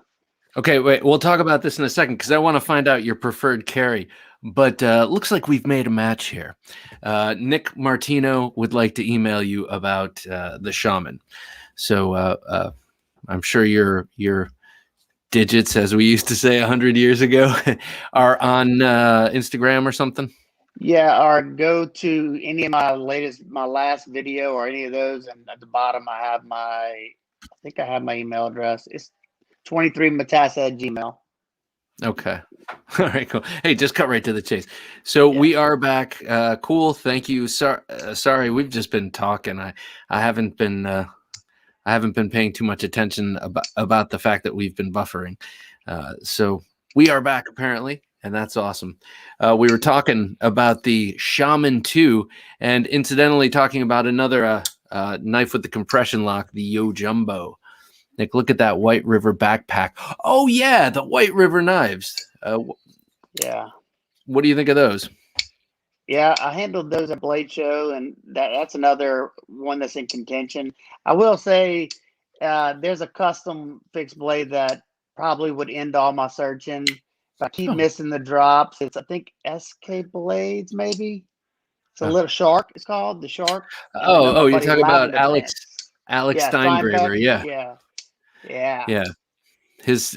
Okay, wait. We'll talk about this in a second because I want to find out your preferred carry. But looks like we've made a match here. Nick Martino would like to email you about the Shaman. So I'm sure your digits, as we used to say 100 years ago, are on Instagram or something. Yeah, or go to any of my last video or any of those, and at the bottom I think I have my email address. It's 23matassa@gmail. Okay. All right, cool. Hey, just cut right to the chase. So we are back. Cool. Thank you. Sorry, we've just been talking. I haven't been paying too much attention about the fact that we've been buffering. So we are back apparently. And that's awesome. We were talking about the Shaman 2 and incidentally talking about another knife with the compression lock, the Yojumbo. Nick, look at that White River backpack. Oh, yeah, the White River knives. Yeah. What do you think of those? Yeah, I handled those at Blade Show, and that's another one that's in contention. I will say there's a custom fixed blade that probably would end all my searching. I keep missing the drops. It's, I think, SK Blades, maybe. It's a little shark. It's called the shark. Oh, you're talking about Alex Steingraber. Yeah. His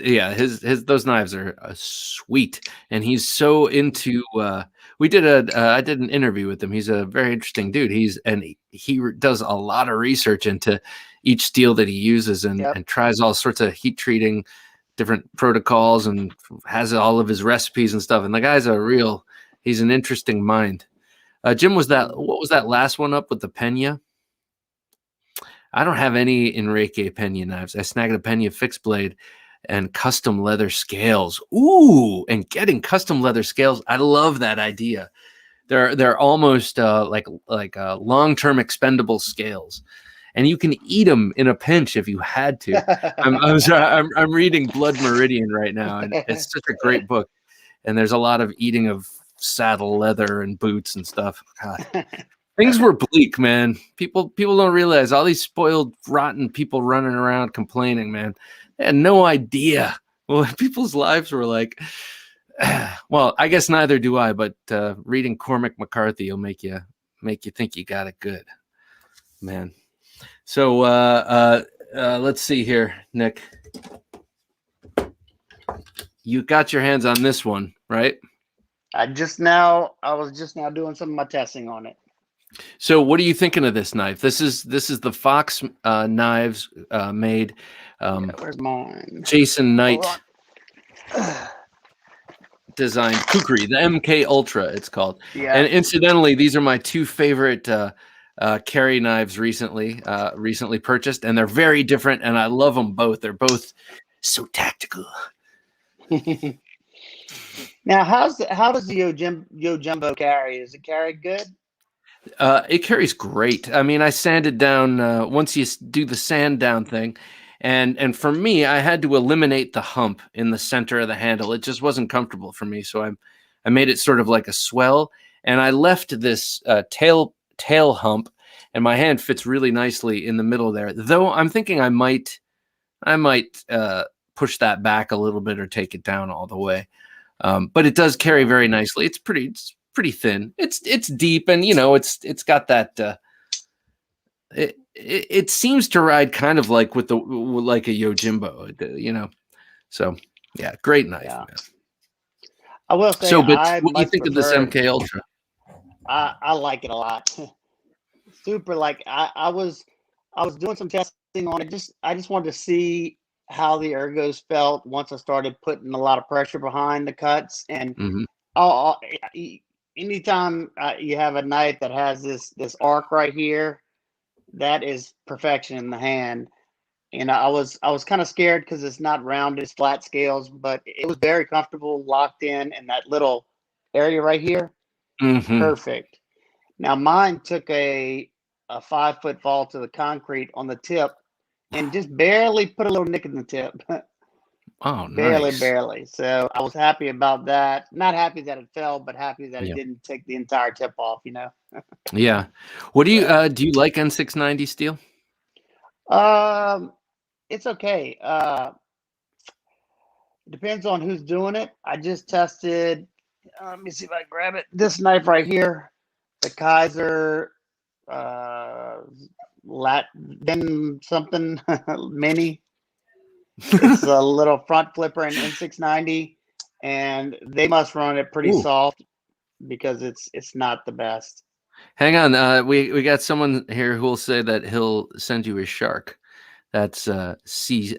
those knives are sweet, and he's so into. I did an interview with him. He's a very interesting dude. He does a lot of research into each steel that he uses and tries all sorts of heat treating different protocols and has all of his recipes and stuff. And the guy's he's an interesting mind. Jim, what was that last one up with the Pena? I don't have any Enrique Pena knives. I snagged a Pena fixed blade and custom leather scales. Ooh, and getting custom leather scales. I love that idea. They're almost like long-term expendable scales. And you can eat them in a pinch if you had to. I'm sorry. I'm reading Blood Meridian right now, and it's such a great book. And there's a lot of eating of saddle leather and boots and stuff. God, things were bleak, man. People don't realize all these spoiled, rotten people running around complaining. Man, they had no idea what people's lives were like. Well, I guess neither do I. But reading Cormac McCarthy will make you think you got it good, man. So let's see here, Nick. you got your hands on this one, right? I was just now doing some of my testing on it. So what are you thinking of this knife? This is the Fox knives made. Where's mine? Jason Hold Knight on. designed Kukri, the MK Ultra, it's called. Yeah. And incidentally, these are my two favorite carry knives recently purchased, and they're very different, and I love them both. They're both so tactical. Now, how does the Yo Jumbo carry? Is it carried good? It carries great. I mean, I sanded down once you do the sand down thing, and for me, I had to eliminate the hump in the center of the handle. It just wasn't comfortable for me, so I made it sort of like a swell, and I left this tail hump, and my hand fits really nicely in the middle there. Though I'm thinking I might push that back a little bit or take it down all the way. But it does carry very nicely. It's pretty thin. It's deep, and it's got that. It seems to ride kind of like with like a Yojimbo, So yeah, great knife, Yeah. man. I will say, So, but I what do you much think of this prefer. MK Ultra? I like it a lot. Super. Like I was doing some testing on it. I just wanted to see how the ergos felt once I started putting a lot of pressure behind the cuts. And Hmm. anytime you have a knife that has this arc right here, that is perfection in the hand. And I was kind of scared because it's not rounded, it's flat scales, but it was very comfortable, locked in that little area right here. Hmm. Perfect. Now mine took a 5-foot fall to the concrete on the tip, and just barely put a little nick in the tip. Oh, barely, nice. barely. So I was happy about that. Not happy that it fell, but happy that it Yeah, didn't take the entire tip off. yeah. What So, do you like N690 steel? it's okay. Depends on who's doing it. I just tested. Let me see if I can grab it. This knife right here, the Kaiser Latin something mini. It's a little front flipper in N690, and they must run it pretty Ooh. soft because it's not the best. Hang on. We got someone here who will say that he'll send you a shark. That's C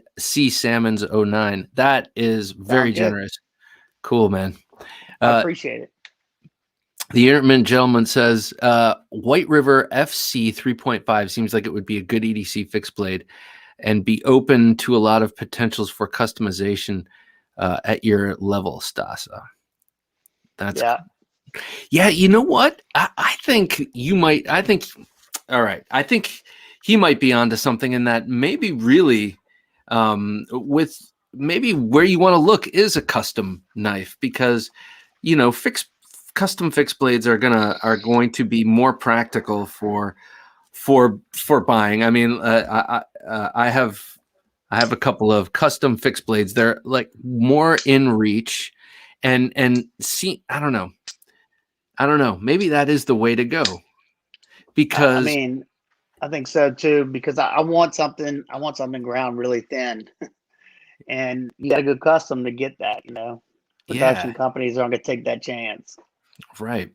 Salmons 09. That is very Sounds good. generous. Cool, man. I appreciate it. The intermittent gentleman says White River FC 3.5 seems like it would be a good EDC fixed blade and be open to a lot of potentials for customization at your level, Stasa. That's yeah. You know what? I think you might. All right. I think he might be onto something in that. Maybe really, with maybe where you want to look is a custom knife because custom fixed blades are going to be more practical for buying. I mean, I have a couple of custom fixed blades. They're like more in reach, and see, I don't know. Maybe that is the way to go I because mean, I think so too because I want something. I want something ground really thin, and you got to go custom to get that. Production yeah, companies aren't going to take that chance. right.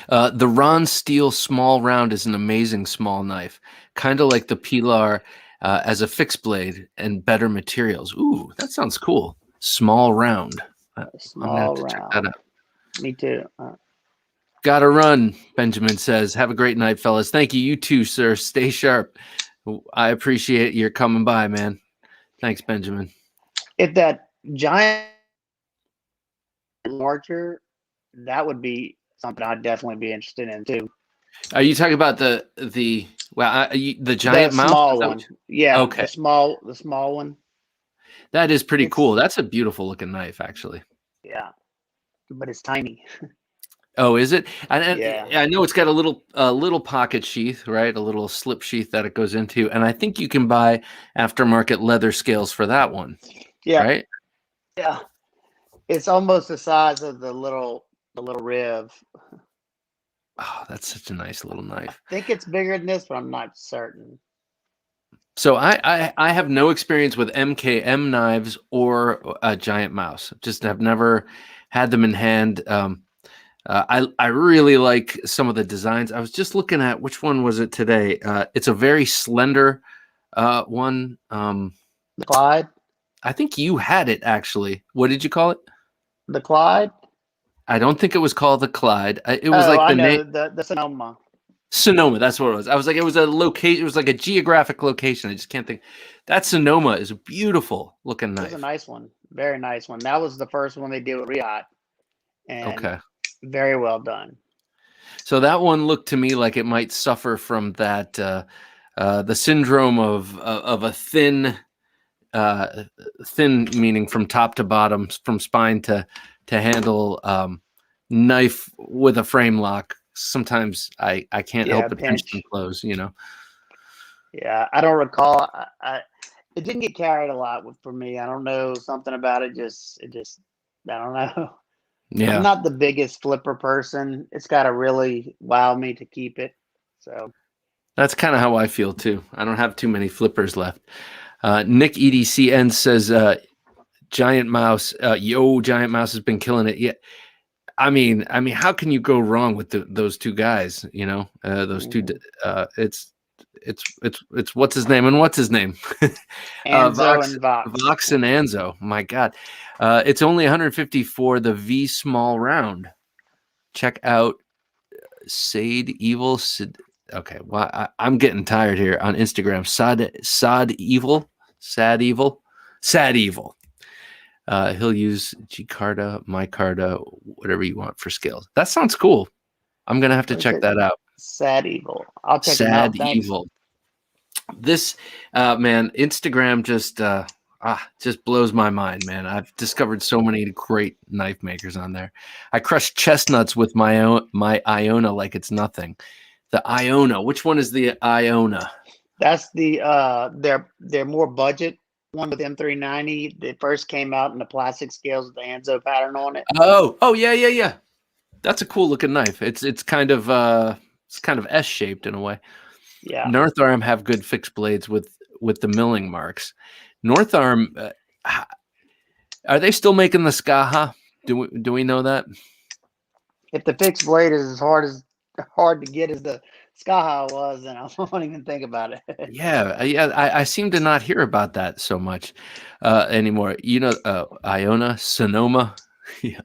The Ron Steel small round is an amazing small knife, kind of like the Pilar as a fixed blade and better materials. Ooh, that sounds cool. Small round. I'm gonna have Small to check that round. out. Me too. Gotta run, Benjamin says. Have a great night, fellas. Thank you. You too, sir. Stay sharp. I appreciate your coming by, man. Thanks, Benjamin. If that giant larger, that would be something I'd definitely be interested in too. Are you talking about the the The giant mouth? small one. Yeah, Okay, the small one. that is pretty It's cool. That's a beautiful looking knife, actually. yeah, but it's tiny. Oh, is it? And Yeah. I know it's got a little pocket sheath, right? A little slip sheath that it goes into, and I think you can buy aftermarket leather scales for that one, Yeah. right? Yeah. It's almost the size of the little rib. Oh, that's such a nice little knife. I think it's bigger than this, but I'm not certain. So I have no experience with MKM knives or a giant mouse. Just have never had them in hand. I really like some of the designs. I was just looking at which one was it today. It's a very slender one. The Clyde. I think you had it actually. What did you call it? The Clyde. I don't think it was called the Clyde. It was Oh, like I the know name the Sonoma. Sonoma. That's what it was. I was like, it was a location. It was like a geographic location. I just can't think. That Sonoma is a beautiful looking It was a knife. nice one, very nice one. That was the first one they did with Riot, and Okay. very well done. So that one looked to me like it might suffer from that the syndrome of a thin meaning from top to bottom, from spine to handle knife with a frame lock. Sometimes I can't help but pinch them Pinch. close. Yeah, I don't recall. It didn't get carried a lot for me. I don't know, something about it. I don't know. I'm Yeah, not the biggest flipper person. It's got to really wow me to keep it. So that's kind of how I feel too. I don't have too many flippers left. Nick EDCN says, "Giant Mouse, Giant Mouse has been killing it." Yeah, I mean, how can you go wrong with those two guys? Those two. It's what's his name and what's his name? Anzo Vox, and Vox. Vox and Anzo. My God, it's only 150 for the V small round. Check out Sade Evil. Okay, well, I'm getting tired here on Instagram. Sad Evil. He'll use G Carta, My Carta, whatever you want for scales. That sounds cool. I'm gonna have to check that out. Sad Evil. I'll check him Sad out. Thanks. Evil. This man, Instagram just blows my mind, man. I've discovered so many great knife makers on there. I crush chestnuts with my Iona like it's nothing. The Iona. Which one is the Iona? That's the their more budget one with M390. It first came out in the plastic scales with the Anzo pattern on it. Oh yeah. That's a cool looking knife. It's kind of S shaped in a way. Yeah. North Arm have good fixed blades with the milling marks. North Arm, are they still making the Skaha? Do we know that? If the fixed blade is as hard to get as the Skaha was, then I won't even think about it. Yeah. I seem to not hear about that so much anymore. Iona, Sonoma. Yeah.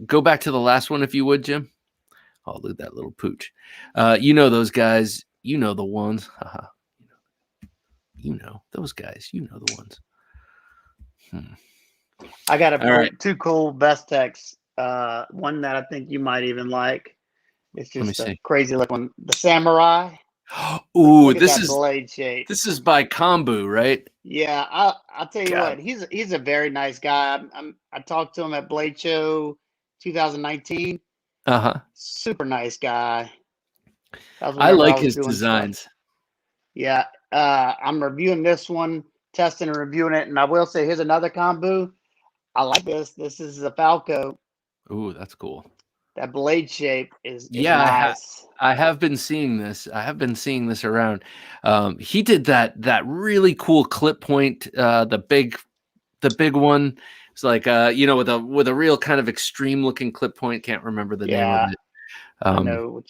Go back to the last one if you would, Jim. Oh, look at that little pooch. Those guys. You know the ones. Haha. Those guys. You know the ones. I got two cool Vestex. One that I think you might even like. It's just a crazy looking one. The Samurai. Ooh, this is blade shape. This is by Kombu, right? Yeah, I'll tell you what. He's a very nice guy. I talked to him at Blade Show 2019. Super nice guy. I like his designs. Stuff. Yeah, I'm reviewing this one, testing and reviewing it, and I will say here's another Kombu. I like this. This is a Falco. Ooh, that's cool. That blade shape is nice. I have been seeing this. Around. He did that really cool clip point. The big one. It's like with a real kind of extreme looking clip point. Can't remember the name of it. I know.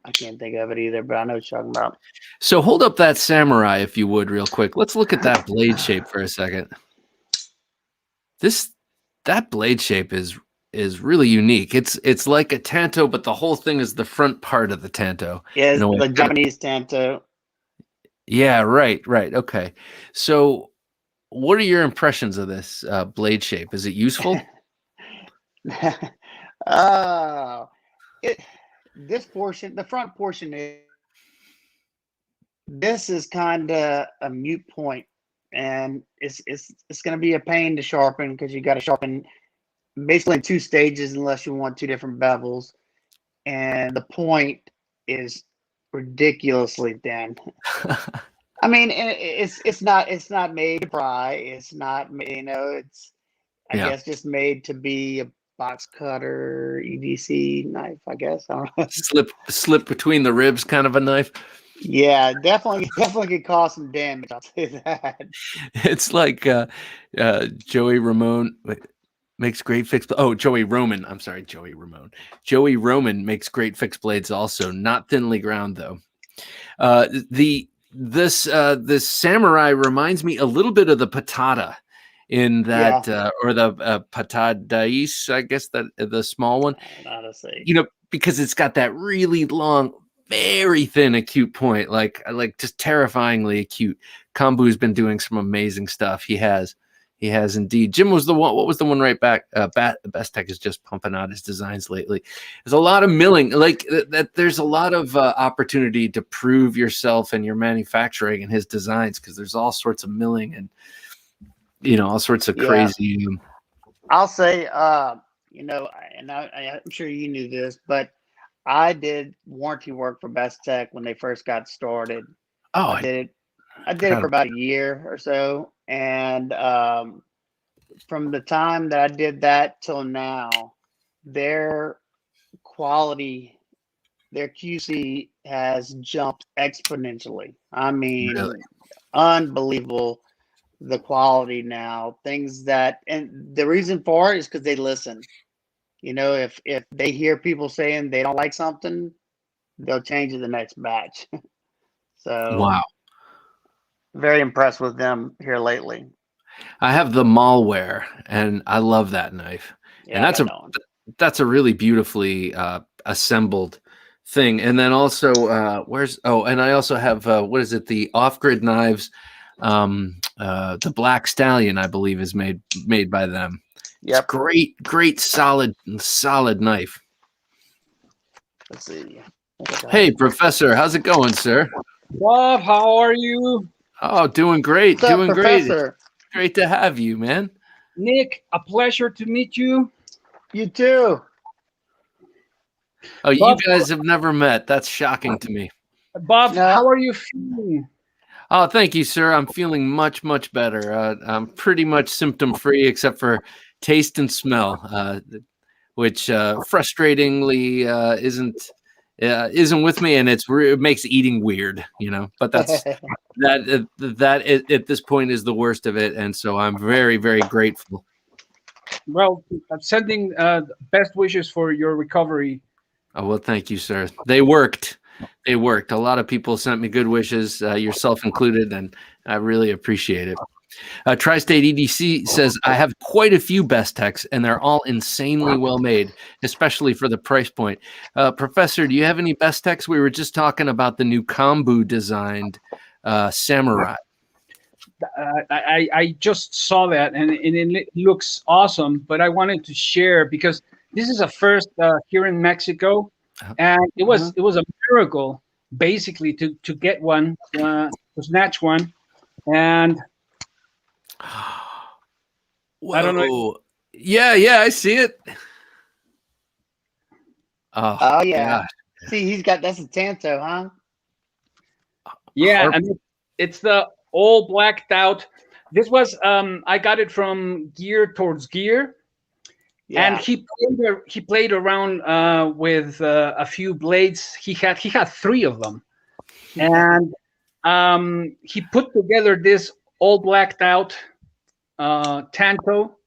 I can't think of it either, but I know what you're talking about. So hold up that Samurai if you would, real quick. Let's look at that blade shape for a second. That blade shape is really unique. It's like a tanto, but the whole thing is the front part of the tanto. Yeah, it's the Japanese tanto. Yeah, right. Okay. So what are your impressions of this blade shape? Is it useful? This portion, the front portion, this is kind of a mute point, and it's going to be a pain to sharpen because you got to sharpen basically in two stages unless you want two different bevels, and the point is ridiculously thin. I mean, it's not made to pry. It's not, it's I guess just made to be a box cutter EDC knife. I guess I don't know. Slip between the ribs, kind of a knife. Yeah, definitely could cause some damage. I'll say that. It's like Joey Ramone makes great fixed. Oh, Joey Roman. I'm sorry, Joey Ramone. Joey Roman makes great fixed blades also, not thinly ground though. This samurai reminds me a little bit of the patata in that, Yeah, or the patadais, I guess, that the small one. I don't know how to say. Because it's got that really long, very thin acute point, like just terrifyingly acute. Kambu's been doing some amazing stuff. He has indeed. Jim was the one. What was the one right back? Best Tech is just pumping out his designs lately. There's a lot of milling, like that. There's a lot of opportunity to prove yourself and your manufacturing and his designs, because there's all sorts of milling and all sorts of Yeah, crazy. I'll say, I'm sure you knew this, but I did warranty work for Best Tech when they first got started. Oh, I did it for about a year or so, and from the time that I did that till now, their quality, their QC has jumped exponentially. I mean, really? unbelievable the quality now. Things that, and the reason for it is because they listen. If they hear people saying they don't like something, they'll change it the next batch. So Wow. very impressed with them here lately. I have the malware, and I love that knife. Yeah, And I got that one. that's a really beautifully assembled thing. And then also, and I also have what is it? The off-grid knives. The Black Stallion, I believe, is made by them. It's Yep. great, solid knife. Let's see. Hey, Professor, how's it going, sir? Bob, how are you? Oh, doing great, What's up, doing great. It's Professor? great to have you, man. Nick, a pleasure to meet you. You too. Oh, you Bob, guys have never met. That's shocking to me. Bob, No. how are you feeling? Oh, thank you, sir. I'm feeling much better. I'm pretty much symptom free except for taste and smell, which frustratingly isn't with me, and it makes eating weird, But that's that at this point is the worst of it, and so I'm very grateful. Well, I'm sending best wishes for your recovery. Oh, well, thank you, sir. They worked. A lot of people sent me good wishes, yourself included, and I really appreciate it. Tri-State EDC says, I have quite a few Best Techs, and they're all insanely well made, especially for the price point. Professor, do you have any Best Techs? We were just talking about the new Kambu designed Samurai. I just saw that, and it looks awesome, but I wanted to share because this is a first here in Mexico, and it was a miracle basically to get one, to snatch one, and Whoa. I don't know. Yeah, I see it. Oh yeah. gosh. See, that's a Tanto, huh? Yeah, and it's the all blacked out. This was I got it from Gear Towards Gear. Yeah. And he played around with a few blades. He had 3 of them, and he put together this all blacked out Tanto,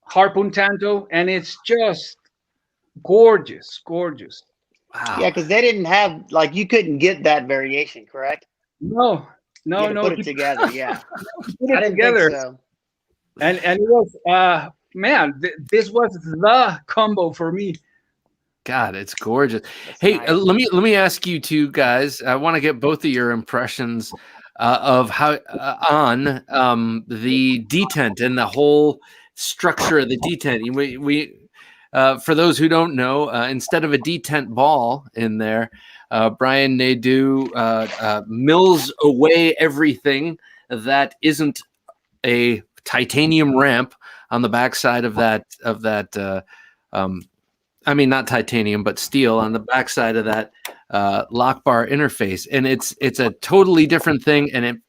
harpoon Tanto, and it's just gorgeous. Wow. Yeah, because they didn't have, like, you couldn't get that variation, correct? No. Put it together. Yeah, Put it I didn't together. think so. And it was man, this was the combo for me. God, it's gorgeous. That's Hey, nice. let me ask you two guys. I want to get both of your impressions of how on the detent and the whole structure of the detent. We for those who don't know, instead of a detent ball in there, Brian Nadeau mills away everything that isn't a titanium ramp on the backside of that I mean, not titanium, but steel on the backside of that lock bar interface, and it's a totally different thing. And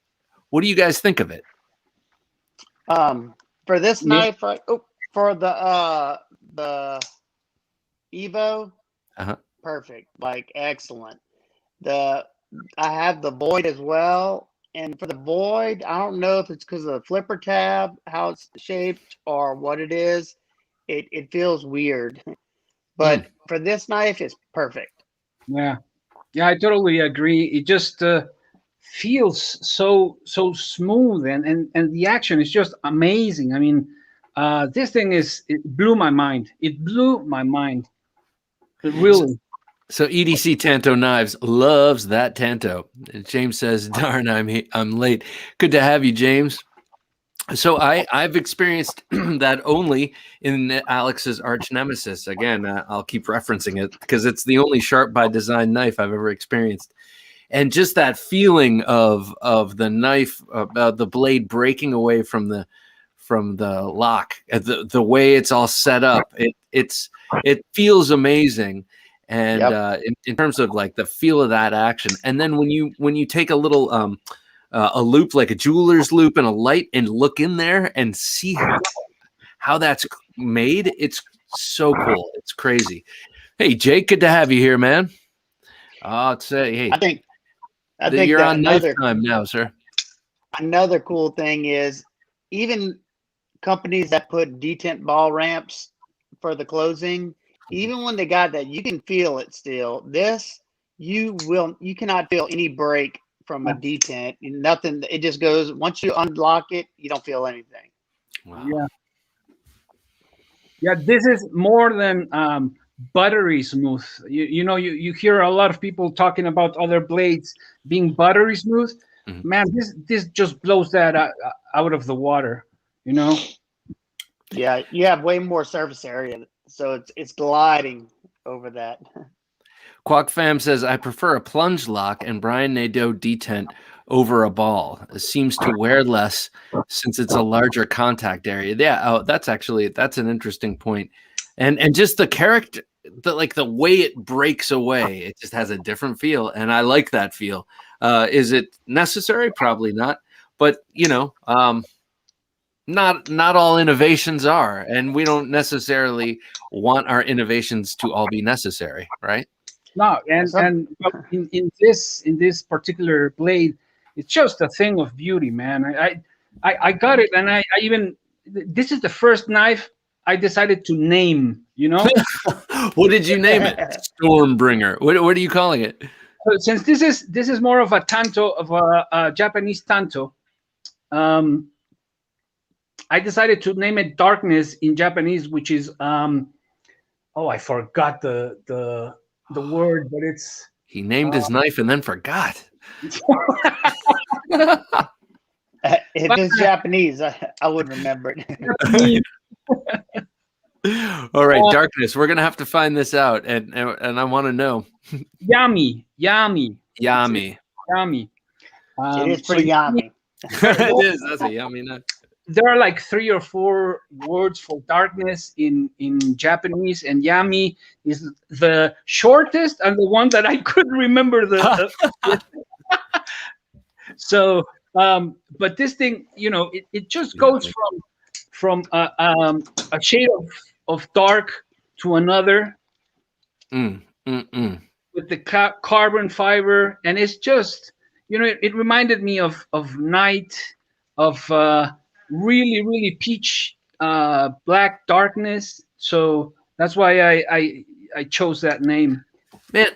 what do you guys think of it? For this knife, for the Evo, perfect, like excellent. I have the Void as well. And for the Void, I don't know if it's because of the flipper tab, how it's shaped, or what it is. It feels weird. But for this knife, it's perfect. Yeah, yeah, I totally agree. It just feels so smooth, and the action is just amazing. I mean, this thing it blew my mind. It blew my mind. It really. So EDC Tanto Knives loves that Tanto. James says, "Darn, I'm late. Good to have you, James." So I've experienced that only in Alex's arch nemesis. Again, I'll keep referencing it because it's the only sharp by design knife I've ever experienced, and just that feeling of the knife, the blade breaking away from the lock, the way it's all set up, it feels amazing. And in terms of like the feel of that action, and then when you take a little a loop, like a jeweler's loop and a light, and look in there and see how that's made, it's so cool. It's crazy. Hey Jake, good to have you here, man. I'll say, hey, I think you're on knife time now, sir. Another cool thing is even companies that put detent ball ramps for the closing, even when they got that, you can feel it still. This, you cannot feel any break from a detent. Nothing. It just goes, once you unlock it, you don't feel anything. Wow. Yeah. Yeah, this is more than buttery smooth. You hear a lot of people talking about other blades being buttery smooth. Mm-hmm. Man, this just blows that out of the water. You know. Yeah, you have way more surface area, so it's gliding over that. Quack Fam says, I prefer a plunge lock and Brian Nadeau detent over a ball. It seems to wear less since it's a larger contact area. Yeah, that's an interesting point. And just the character, the way it breaks away, it just has a different feel. And I like that feel. Is it necessary? Probably not. But, not all innovations are, and we don't necessarily want our innovations to all be necessary, right? No, and in this particular blade, it's just a thing of beauty, man. I got it, and I even, this is the first knife I decided to name. What did you name it? Stormbringer. What are you calling it? So since this is more of a tanto, of a Japanese tanto, I decided to name it Darkness in Japanese, which is I forgot the word, but it's, he named his knife and then forgot. If it's Japanese, I would remember it. All right, Darkness. We're gonna have to find this out, and I want to know. Yami. It is pretty yummy. It is. That's a yummy knife. There are like 3 or 4 words for darkness in Japanese, and yami is the shortest and the one that I could remember So, but this thing, it just goes from a shade of dark to another with the carbon fiber, and it's just, it reminded me of night, of really, really peach black darkness. So that's why I chose that name. Man,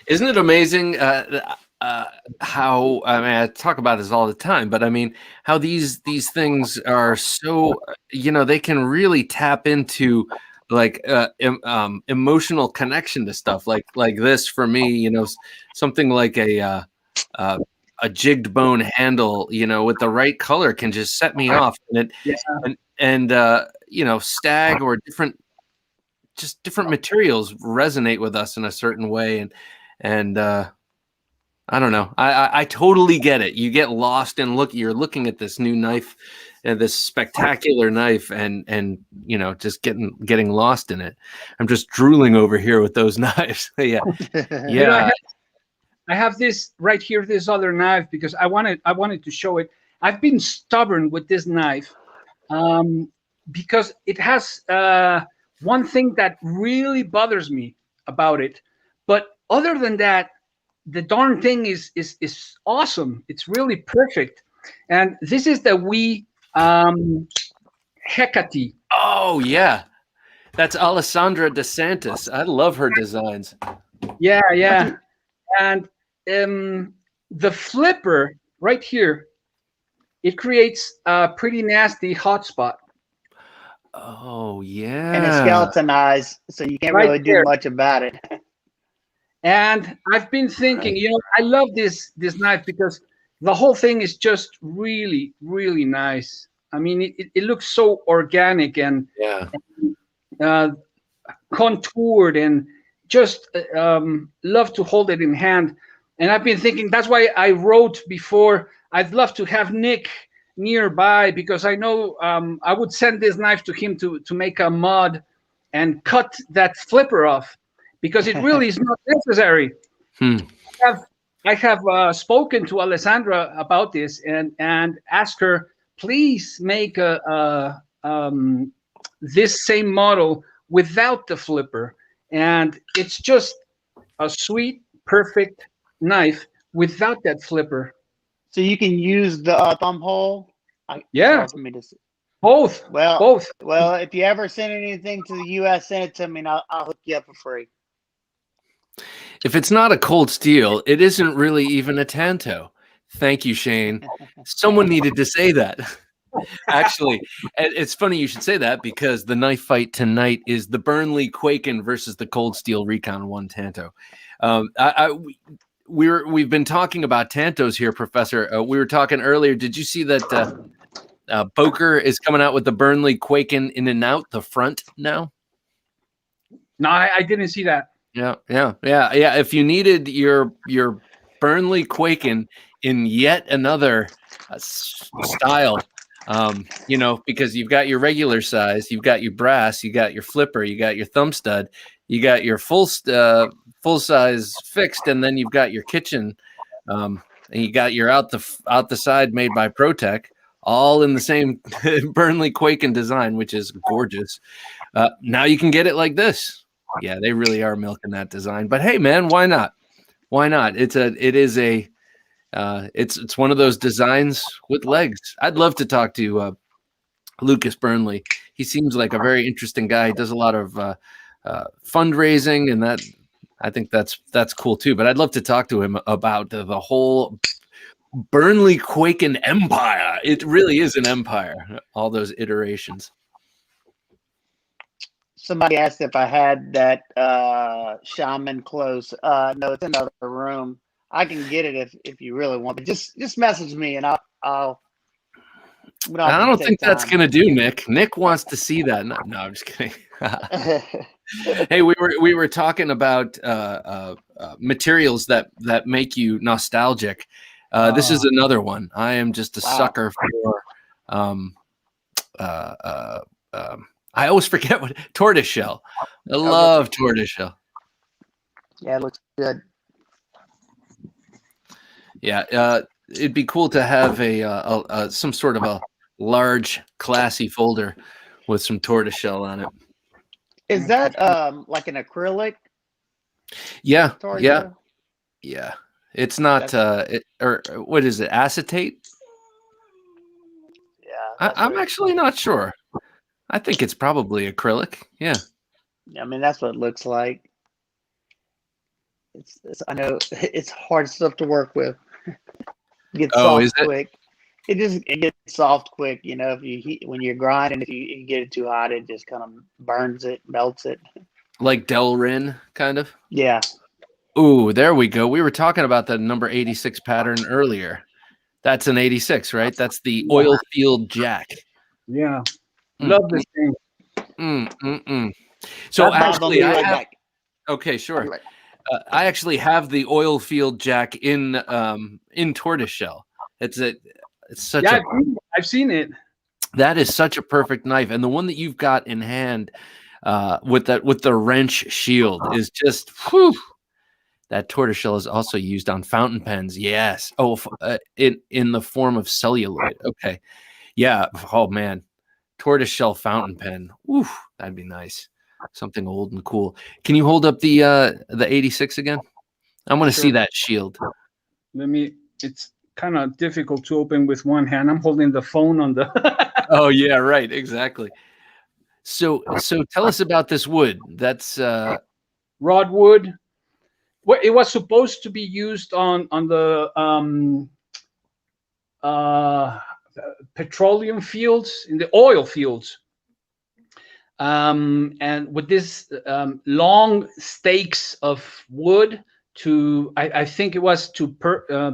isn't it amazing how, I mean, I talk about this all the time, but I mean, how these things are so, they can really tap into like emotional connection to stuff like this for me, something like a jigged bone handle, with the right color can just set me off. And stag or different materials resonate with us in a certain way. And I don't know. I totally get it. You get lost and you're looking at this new knife, this spectacular knife, and just getting lost in it. I'm just drooling over here with those knives. Yeah. I have this right here, this other knife, because I wanted to show it. I've been stubborn with this knife because it has one thing that really bothers me about it. But other than that, the darn thing is awesome. It's really perfect. And this is the Hecate. Oh yeah, that's Alessandra DeSantis. I love her designs. Yeah, yeah. And the flipper right here, it creates a pretty nasty hotspot. Oh yeah, And it's skeletonized, so you can't Right really do there. much about it. And I've been thinking, you know, I love this knife because the whole thing is just really, really nice. I mean, it looks so organic and yeah. contoured, and just love to hold it in hand. And I've been thinking, that's why I wrote before, I'd love to have Nick nearby, because I know I would send this knife to him to make a mod and cut that flipper off, because it really is not necessary. I have spoken to Alessandra about this and asked her, please make this same model without the flipper. And it's just a sweet, perfect knife without that flipper. So you can use the thumb hole. Yeah. Hard for me to see. Both. Well, Both. Well, if you ever send anything to the U.S., send it to me, and I'll hook you up for free. If it's not a cold steel, it isn't really even a Tanto. Thank you, Shane. Someone needed to say that. Actually, it's funny you should say that, because the knife fight tonight is the Burnley Quaken versus the Cold Steel Recon 1 Tanto. We've been talking about Tantos here, Professor. We were talking earlier. Did you see that Boker is coming out with the Burnley Quaken in and out the front now? No, I didn't see that. Yeah. If you needed your Burnley Quaken in yet another style, you know, because you've got your regular size, you've got your brass, you got your flipper, you got your thumb stud, you got your full size fixed, and then you've got your kitchen, and you got your out the side made by Protec, all in the same Burnley Quaken design, which is gorgeous. Now you can get it like this. Yeah, they really are milking that design. But hey, man, why not? Why not? It's one of those designs with legs. I'd love to talk to Lucas Burnley. He seems like a very interesting guy. He does a lot of fundraising, and that I think that's cool too. But I'd love to talk to him about the whole Burnley Quaken empire. It really is an empire. All those iterations. Somebody asked if I had that shaman close. No, it's in another room. I can get it if you really want, but just message me and I'll I don't think that's gonna do, Nick. Nick wants to see that. No, I'm just kidding. Hey, we were talking about materials that make you nostalgic. This is another one. I am just a sucker for. I always forget what tortoiseshell. I love tortoiseshell. Yeah, it looks good. Yeah, it'd be cool to have a some sort of a large, classy folder with some tortoiseshell on it. Is that like an acrylic? Yeah, tortoiseshell? yeah. It's not or what is it? Acetate? Yeah, I'm actually not sure. I think it's probably acrylic. Yeah. I mean, that's what it looks like. I know it's hard stuff to work with. It gets soft quick. It gets soft quick. You know, when you're grinding, if you get it too hot, it just kind of burns it, melts it. Like Delrin, kind of. Yeah. Ooh, there we go. We were talking about the number 86 pattern earlier. That's an 86, right? That's the oil field jack. Yeah. Love this thing. So actually, okay, sure. I actually have the oil field jack in tortoiseshell. It's such a. I've seen it. That is such a perfect knife, and the one that you've got in hand with the wrench shield is just whew. That tortoiseshell is also used on fountain pens. Yes. Oh, in the form of celluloid. Okay. Yeah. Oh man. Tortoiseshell fountain pen. Ooh, that'd be nice. Something old and cool. Can you hold up the 86 again? I want to see Sure. that shield. Let me. It's kind of difficult to open with one hand. I'm holding the phone on the. Oh yeah, right, exactly. So tell us about this wood. That's Rod wood. Well, it was supposed to be used on the uh, petroleum fields, in the oil fields. And with this long stakes of wood to, I think it was to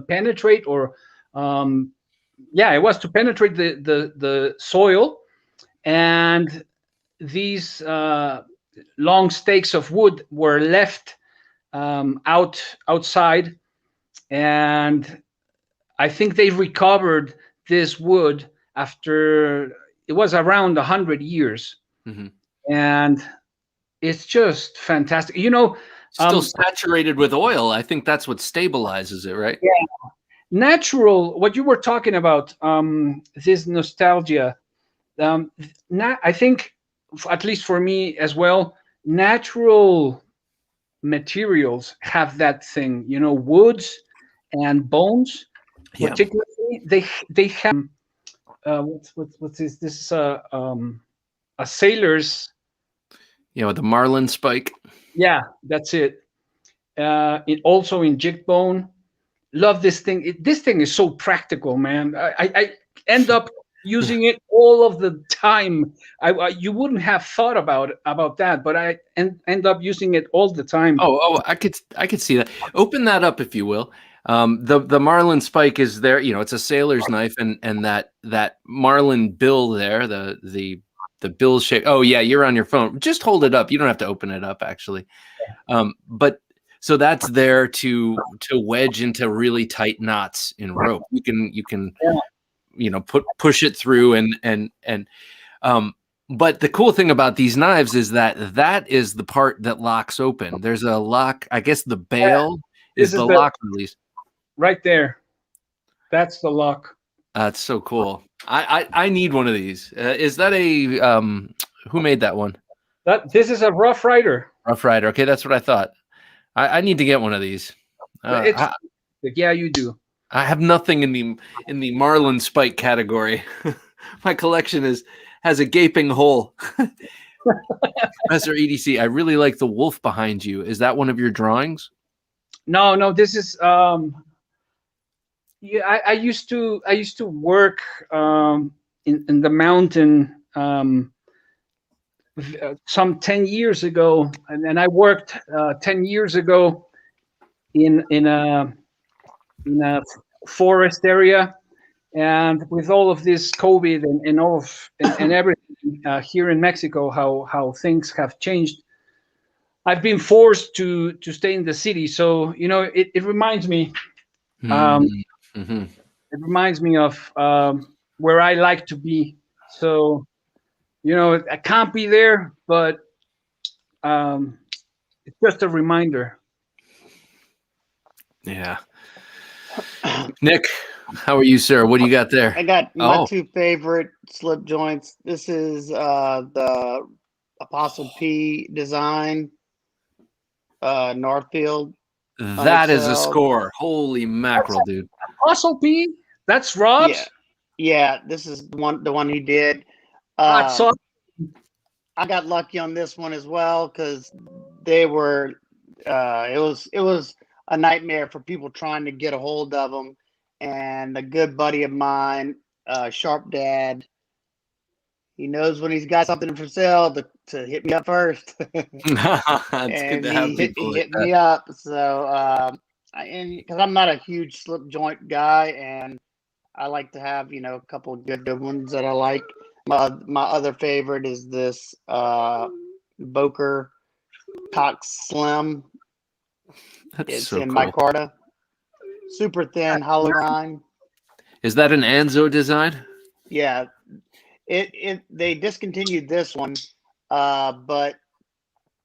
penetrate, or yeah, it was to penetrate the soil, and these long stakes of wood were left outside, and I think they recovered this wood after, it was around 100 years. mm-hmm. And it's just fantastic. Still saturated with oil. I think that's what stabilizes it, right? Yeah. Natural, what you were talking about, this nostalgia. I think, at least for me as well, natural materials have that thing. Woods and bones, Yeah. particularly, they have. What's this? This is a sailor's. With the Marlin Spike. Yeah, that's it. It also in jig bone. Love this thing. This thing is so practical, man. I end up using it all of the time. You wouldn't have thought about that, but I end up using it all the time. Oh, I could see that. Open that up if you will. The Marlin Spike is there. It's a sailor's knife, and that Marlin bill there, the bill shape. Oh yeah, you're on your phone. Just hold it up. You don't have to open it up actually. But so that's there to wedge into really tight knots in rope. You can push it through and but the cool thing about these knives is that is the part that locks open. There's a lock. I guess the bail is the lock release. Right there. That's the lock. That's so cool. I need one of these. Is that a who made that one? This is a Rough Rider. Rough Rider. Okay, that's what I thought. I need to get one of these. Yeah, you do. I have nothing in the Marlin Spike category. My collection has a gaping hole. Professor EDC, I really like the wolf behind you. Is that one of your drawings? No, this is yeah, I used to work in the mountain some 10 years ago, and I worked 10 years ago in a forest area, and with all of this COVID and all of and everything here in Mexico, how things have changed, I've been forced to stay in the city. So it reminds me. Mm-hmm. It reminds me of where I like to be. So, I can't be there, but it's just a reminder. Yeah. Nick, how are you, sir? What do you got there? I got my two favorite slip joints. This is the Apostle P design, Northfield. That is a score. Holy mackerel, dude. Apostle P? That's Rob's? Yeah, this is the one he did. I got lucky on this one as well because they were it was a nightmare for people trying to get a hold of them. And a good buddy of mine, Sharp Dad, he knows when he's got something for sale to hit me up first. It's good to have people. He hit me up. So, and because I'm not a huge slip joint guy, and I like to have a couple of good ones that I like. My other favorite is this Boker Cox Slim. It's so in cool. Micarta. Super thin hollow grind. Is that an Anzo design? Yeah. They discontinued this one, but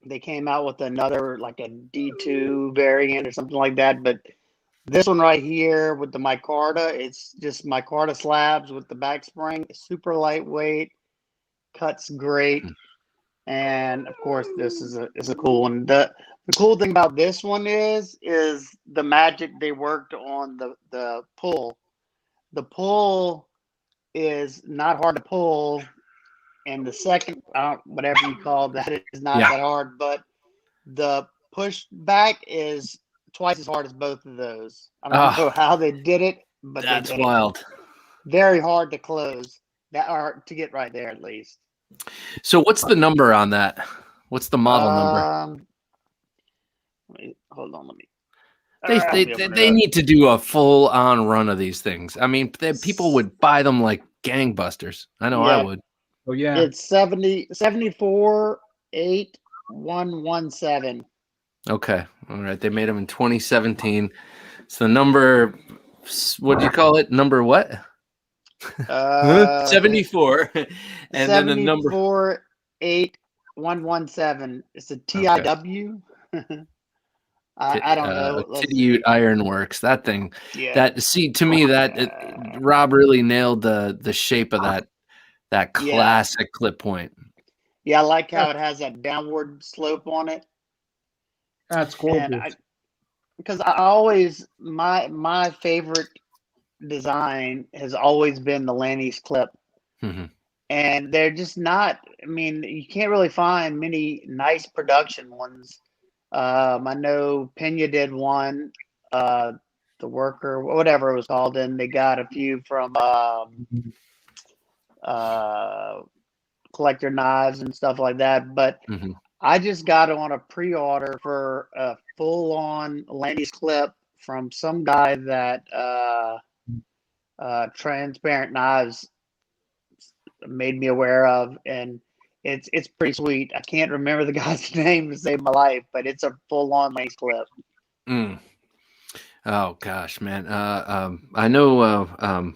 they came out with another, like a D2 variant or something like that. But this one right here with the micarta, it's just micarta slabs with the back spring. Super lightweight, cuts great. And of course, this is a cool one. The cool thing about this one is the magic they worked on the pull. The pull is not hard to pull, and the second, whatever you call that, is not that hard. But the push back is twice as hard as both of those. I don't know how they did it, but that's they did wild. It. Very hard to close. That or to get right there at least. So what's the number on that? What's the model number? Hold on, let me. They need to do a full on run of these things. I mean, people would buy them like gangbusters. I know I would. Oh yeah. It's 748117. Okay. All right. They made them in 2017. So the number, what do you call it? Number what? 74. And then the number 748117. It's a TIW. I don't know. Tidiute Ironworks. That thing. Yeah. That to me Rob really nailed the shape of that classic clip point. Yeah, I like how it has that downward slope on it. That's cool. Because I always my favorite design has always been the Lanny's clip. Mm-hmm. And they're just not, I mean, you can't really find many nice production ones. I know Pena did one, the Worker, whatever it was called, and they got a few from Collector Knives and stuff like that. But I just got on a pre-order for a full-on Lanny's clip from some guy that Transparent Knives made me aware of, and it's pretty sweet. I can't remember the guy's name to save my life, but it's a full-on Lanny's clip. Oh gosh, man. I know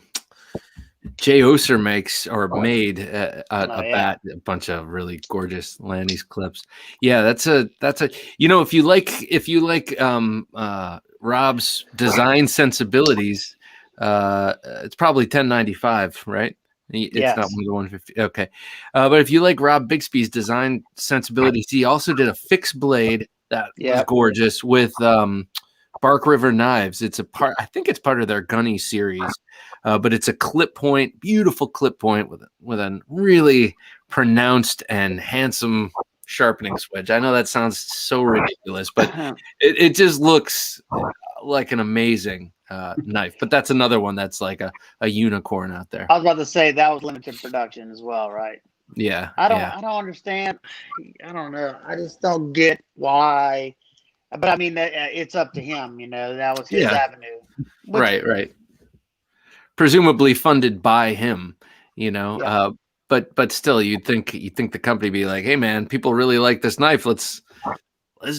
Jay Oser made a bunch of really gorgeous Lanny's clips. Yeah, that's a if you like Rob's design sensibilities, it's probably $10.95, right? It's not one of the 150. Okay. But if you like Rob Bixby's design sensibilities, he also did a fixed blade that was gorgeous with Bark River knives. I think it's part of their Gunny series, but it's a clip point, beautiful clip point with a really pronounced and handsome sharpening swedge. I know that sounds so ridiculous, but it just looks like an amazing knife. But that's another one that's like a unicorn out there. I was about to say that was limited production as well, right? Yeah. I don't understand. I don't know. I just don't get why. But I mean, it's up to him. That was his avenue. Right. Presumably funded by him. But still, you'd think the company be like, hey man, people really like this knife. Let's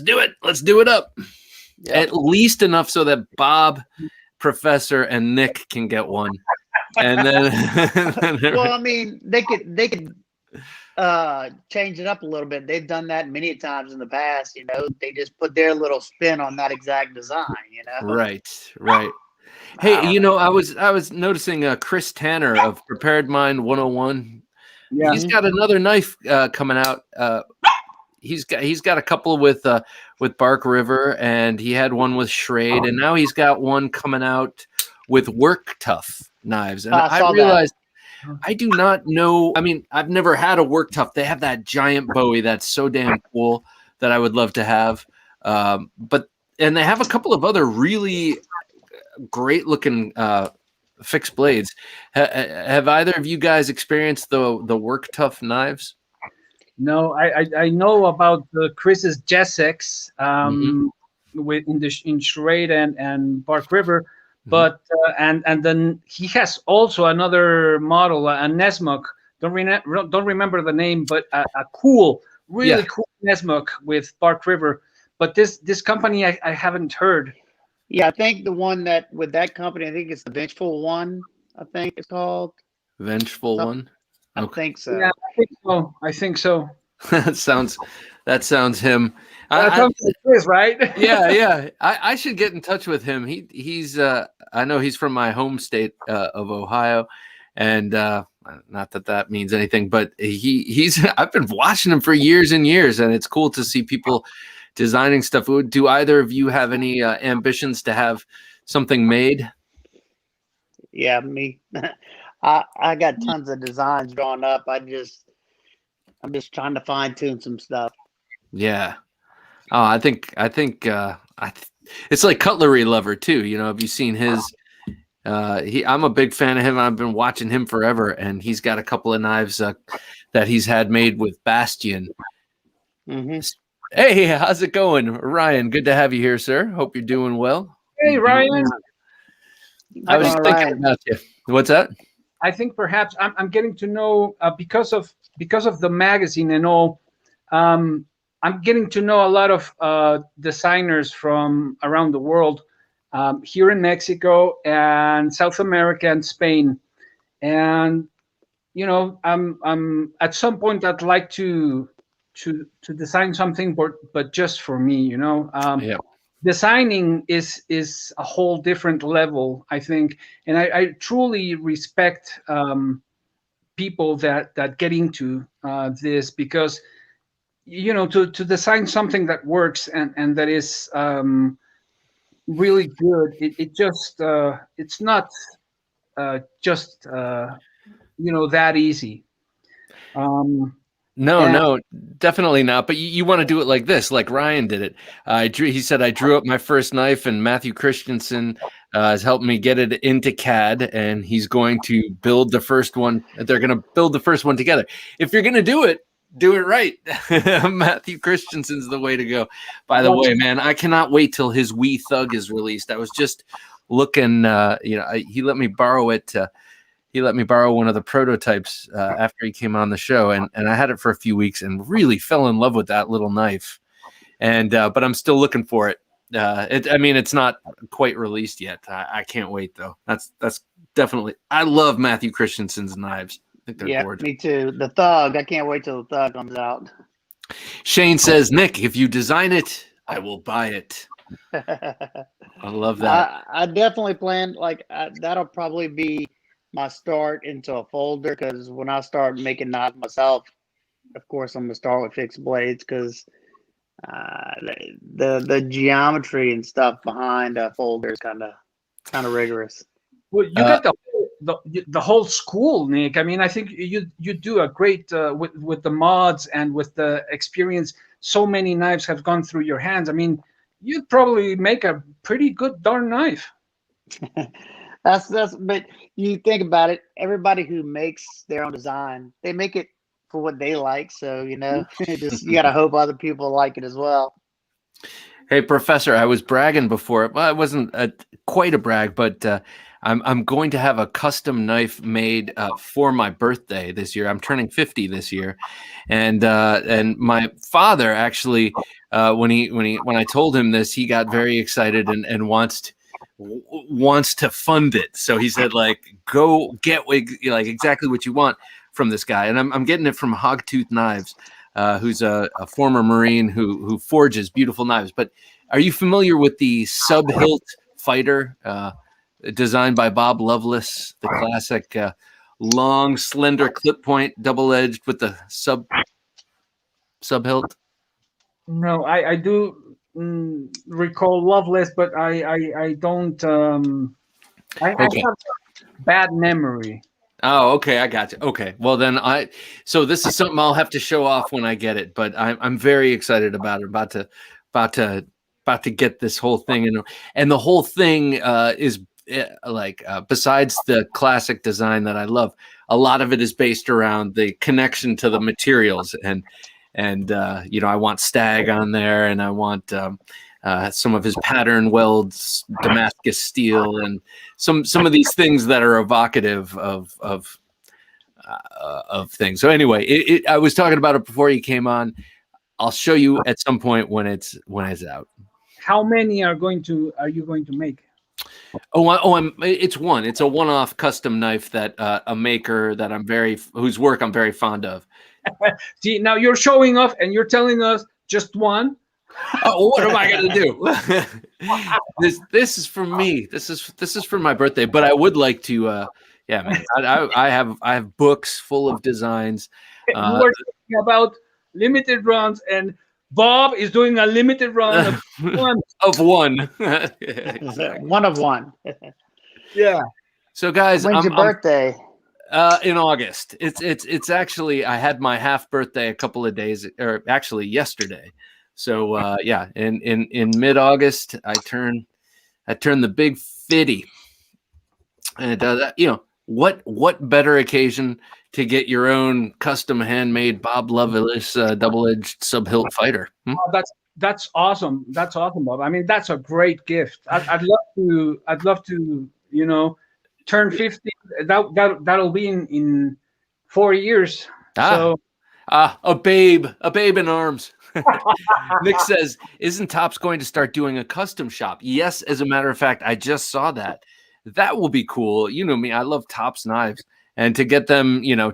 do it. Let's do it up. Yep. At least enough so that Bob, Professor, and Nick can get one. And then well, I mean, they could change it up a little bit. They've done that many times in the past. They just put their little spin on that exact design. Right. Hey, I was noticing Chris Tanner of Prepared Mind 101. Yeah, he's got another knife coming out. He's got a couple with Bark River, and he had one with Schrade, and now he's got one coming out with Work Tough knives. And I realized I do not know. I mean, I've never had a Work Tough. They have that giant Bowie that's so damn cool that I would love to have. And they have a couple of other really great looking fixed blades. Have either of you guys experienced the Work Tough knives? No, I know about the Chris's Jessex in Schrade and Bark River, but and then he has also another model, a Nesmuk. Don't remember the name, but a cool, really cool Nesmuk with Bark River. But this company I haven't heard. Yeah, I think the one that with that company, I think it's the Vengeful One. I think it's called Vengeful One. I think so. Yeah, I think so. that sounds him. Chris, right? yeah. I should get in touch with him. He's I know he's from my home state of Ohio, And not that that means anything, but he's I've been watching him for years and years, and it's cool to see people designing stuff. Do either of you have any ambitions to have something made? Yeah, me. I got tons of designs drawn up. I'm just trying to fine tune some stuff. Yeah. Oh, I think it's like Cutlery Lover too. You know, have you seen his? I'm a big fan of him. I've been watching him forever, and he's got a couple of knives that he's had made with Bastion. Mm-hmm. Hey, how's it going, Ryan? Good to have you here, sir. Hope you're doing well. Hey, Ryan. I was thinking about you. What's that? I think perhaps I'm getting to know because of the magazine and all. I'm getting to know a lot of designers from around the world, here in Mexico and South America and Spain, and you know, I'm at some point I'd like to design something, but just for me, you know. Yeah. Designing is a whole different level, I think, and I truly respect people that get into this, because you know, to design something that works and that is really good, it just it's not just you know, that easy. No, definitely not. But you want to do it like this, like Ryan did it. He said, I drew up my first knife, and Matthew Christensen has helped me get it into CAD, and he's going to build the first one. They're going to build the first one together. If you're going to do it right. Matthew Christensen's the way to go. By the way, man, I cannot wait till his Wee Thug is released. I was just looking, he let me borrow it. He let me borrow one of the prototypes after he came on the show, and I had it for a few weeks and really fell in love with that little knife. And but I'm still looking for it. It's not quite released yet. I can't wait though. That's definitely. I love Matthew Christensen's knives. I think they're gorgeous. Me too. The Thug. I can't wait till the Thug comes out. Shane says, Nick, if you design it, I will buy it. I love that. I definitely plan, that'll probably be my start into a folder, because when I start making knives myself, of course I'm gonna start with fixed blades, because the geometry and stuff behind a folder is kind of rigorous. Well, you got the whole school, Nick. I mean, I think you do a great with the mods and with the experience. So many knives have gone through your hands. I mean, you'd probably make a pretty good darn knife. But you think about it, everybody who makes their own design, they make it for what they like. So, you know, you got to hope other people like it as well. Hey, Professor, I was bragging before. Well, it wasn't quite a brag, but I'm going to have a custom knife made for my birthday this year. I'm turning 50 this year, and my father actually, when I told him this, he got very excited and wants to fund it. So he said, go get exactly what you want from this guy, and I'm getting it from Hogtooth Knives, who's a former Marine who forges beautiful knives. But are you familiar with the sub-hilt fighter? Designed by Bob Lovelace, the classic long, slender clip point, double-edged with the sub-hilt. No, I do recall Lovelace, but I don't. I have bad memory. Oh, okay, I got you. Okay, well then so this is something I'll have to show off when I get it, but I'm very excited about it. About to get this whole thing, and the whole thing is. Besides the classic design that I love, a lot of it is based around the connection to the materials, and I want stag on there, and I want some of his pattern welds, Damascus steel, and some of these things that are evocative of things. So anyway, I was talking about it before you came on. I'll show you at some point when it's out. How many are you going to make? It's one. It's a one-off custom knife that a maker that whose work I'm very fond of. See, now you're showing off and you're telling us just one. Oh, what am I going to do? This is for me. This is for my birthday. But I would like to, Yeah, man. I have books full of designs. We were talking about limited runs, and Bob is doing a limited run of one. Of one. Exactly. One of one. Yeah. So, guys, When's your birthday? In August. It's actually, I had my half birthday a couple of days, or actually yesterday. So yeah, in mid-August, I turn the big 50. And you know, what better occasion to get your own custom handmade Bob Lovelace double-edged sub-hilt fighter? Oh, that's awesome. That's awesome, Bob. I mean, that's a great gift. I'd love to, you know, turn 50. That'll be in 4 years. So a babe in arms. Nick says, isn't Topps going to start doing a custom shop? Yes, as a matter of fact, I just saw that. That will be cool. You know me, I love Topps knives, and to get them, you know,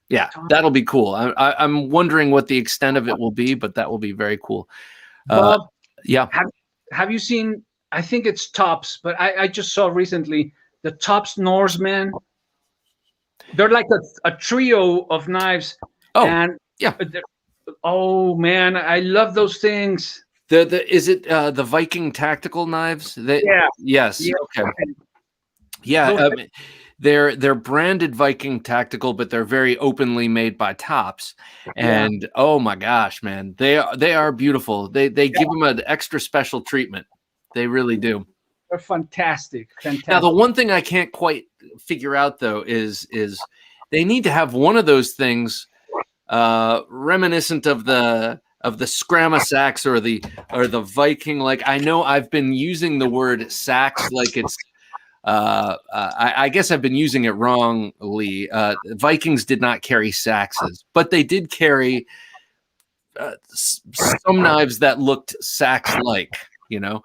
yeah, that'll be cool. I'm wondering what the extent of it will be, but that will be very cool. Bob, yeah. Have you seen? I think it's Topps, but I just saw recently the Topps Norseman. They're like a trio of knives. Oh, and yeah. Oh man, I love those things. Is it the Viking tactical knives? Yeah. Yes. Yeah. Okay. Yeah. They're branded Viking tactical, but they're very openly made by Topps. And oh my gosh, man, they are beautiful. They give them an extra special treatment. They really do. They're fantastic. Now, the one thing I can't quite figure out though is they need to have one of those things reminiscent of the Scramma Sax or the Viking. Like, I know I've been using the word sax like it's I guess I've been using it wrongly. Vikings did not carry saxes, but they did carry some knives that looked sax-like, you know,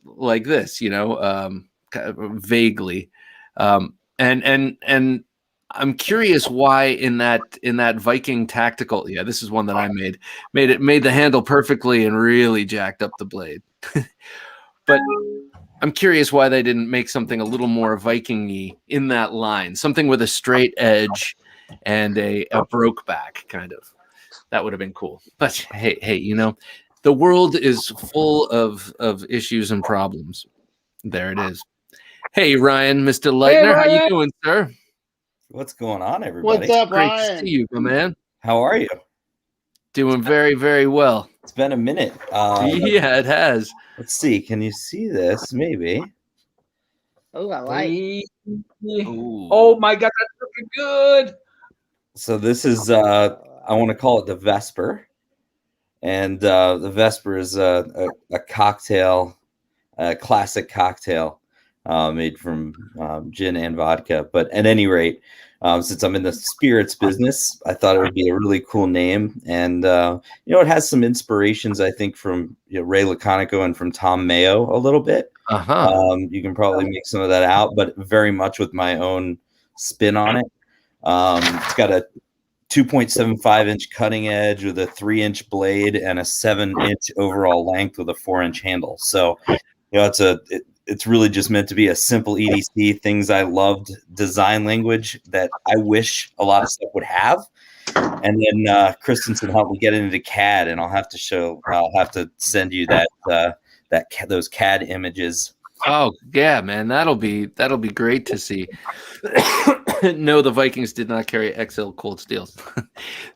like this, you know, vaguely. And I'm curious why in that Viking tactical, yeah, this is one that I made the handle perfectly and really jacked up the blade. But I'm curious why they didn't make something a little more Viking-y in that line, something with a straight edge and a broke back kind of. That would have been cool. But hey, you know, the world is full of issues and problems. There it is. Hey, Ryan, Mr. Leitner, how you doing, sir? What's going on, everybody? What's up, Great Ryan? to see you, my man. How are you? Doing very, very well. It's been a minute. Yeah, it has. Let's see. Can you see this? Maybe. Oh, I like. Ooh. Oh my God, that's looking good. So this is I want to call it the Vesper, and the Vesper is a cocktail, a classic cocktail made from gin and vodka. But at any rate, since I'm in the spirits business, I thought it would be a really cool name. And, you know, it has some inspirations, I think, from Ray Laconico and from Tom Mayo a little bit. You can probably make some of that out, but very much with my own spin on it. It's got a 2.75-inch cutting edge with a 3-inch blade and a 7-inch overall length with a 4-inch handle. So, you know, it's really just meant to be a simple EDC, things I loved, design language that I wish a lot of stuff would have. And then Christensen helped me get into CAD, and I'll have to send you those CAD images. Oh yeah, man, that'll be great to see. No, the Vikings did not carry XL cold steels,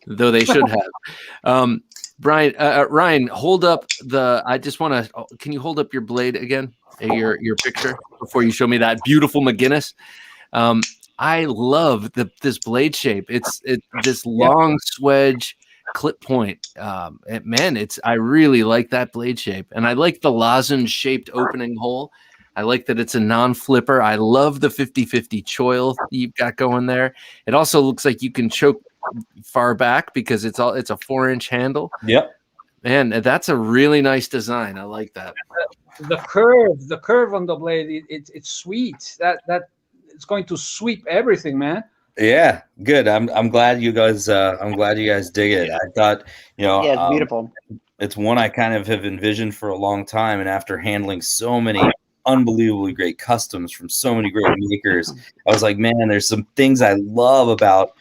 though they should have. Ryan, hold up I just want to. Can you hold up your blade again? Your picture before you show me that beautiful Mcguinness. I love this blade shape. It's this long swedge clip point. I really like that blade shape, and I like the lozenge shaped opening hole. I like that it's a non-flipper. I love the 50-50 choil you've got going there. It also looks like you can choke far back because it's a 4-inch handle. Yep. Man, that's a really nice design. I like that. The curve on the blade, it's sweet. That it's going to sweep everything, man. Yeah, good. I'm glad you guys. I'm glad you guys dig it. I thought, you know, Yeah, it's beautiful. It's one I kind of have envisioned for a long time, and after handling so many unbelievably great customs from so many great makers. I was like, man, there's some things I love about,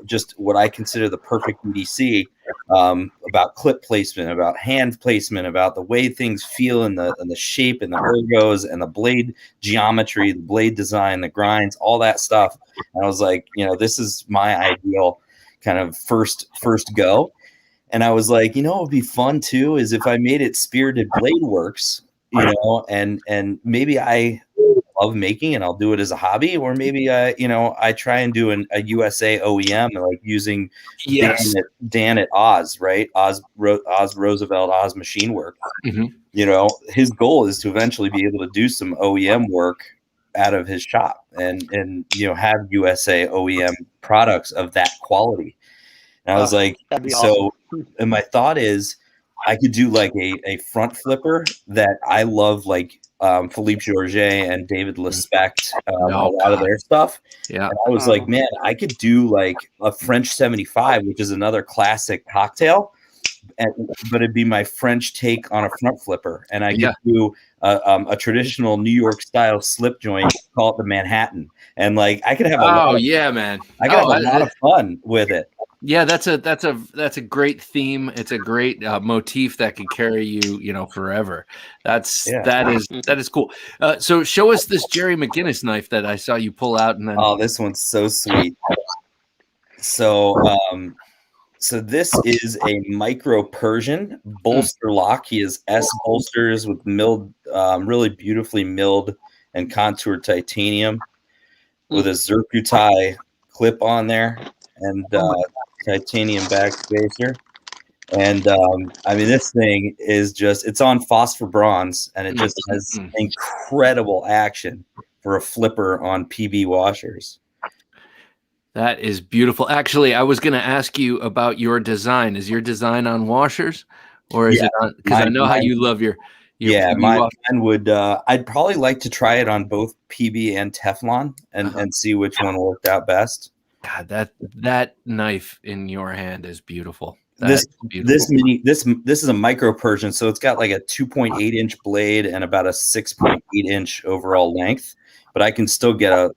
just what I consider the perfect EDC, about clip placement, about hand placement, about the way things feel in the shape and the ergos and the blade geometry, the blade design, the grinds, all that stuff. And I was like, this is my ideal kind of first go. And I was like, what would be fun too is if I made it Spirited Blade Works, and maybe I love making and I'll do it as a hobby, or maybe I try and do a USA OEM, like using Dan at Oz, right? Oz Roosevelt, Oz Machine Work. Mm-hmm. His goal is to eventually be able to do some OEM work out of his shop and have USA OEM products of that quality. And I was like, so, and my thought is I could do like a front flipper that I love, like Philippe Georget and David Lespect, a lot of their stuff. Yeah. And I was like, man, I could do like a French 75, which is another classic cocktail, but it'd be my French take on a front flipper. And I could do a traditional New York style slip joint, call it the Manhattan. And like, I could have I could have a lot of fun with it. Yeah, that's a great theme. It's a great motif that can carry you, forever. That is cool. So show us this Jerry Mcguinness knife that I saw you pull out, and then this one's so sweet. So so this is a micro Persian bolster lock. He has S bolsters with milled, really beautifully milled and contoured titanium with a Zircuti clip on there and titanium back spacer. And this thing is it's on phosphor bronze, and it just has incredible action for a flipper on PB washers. That is beautiful. Actually, I was going to ask you about your design. Is your design on washers, or is it on? Because I know how you love your mine would. I'd probably like to try it on both PB and Teflon and see which one worked out best. God, that knife in your hand is beautiful. This is a micro Persian, so it's got like a 2.8 inch blade and about a 6.8 inch overall length. But I can still get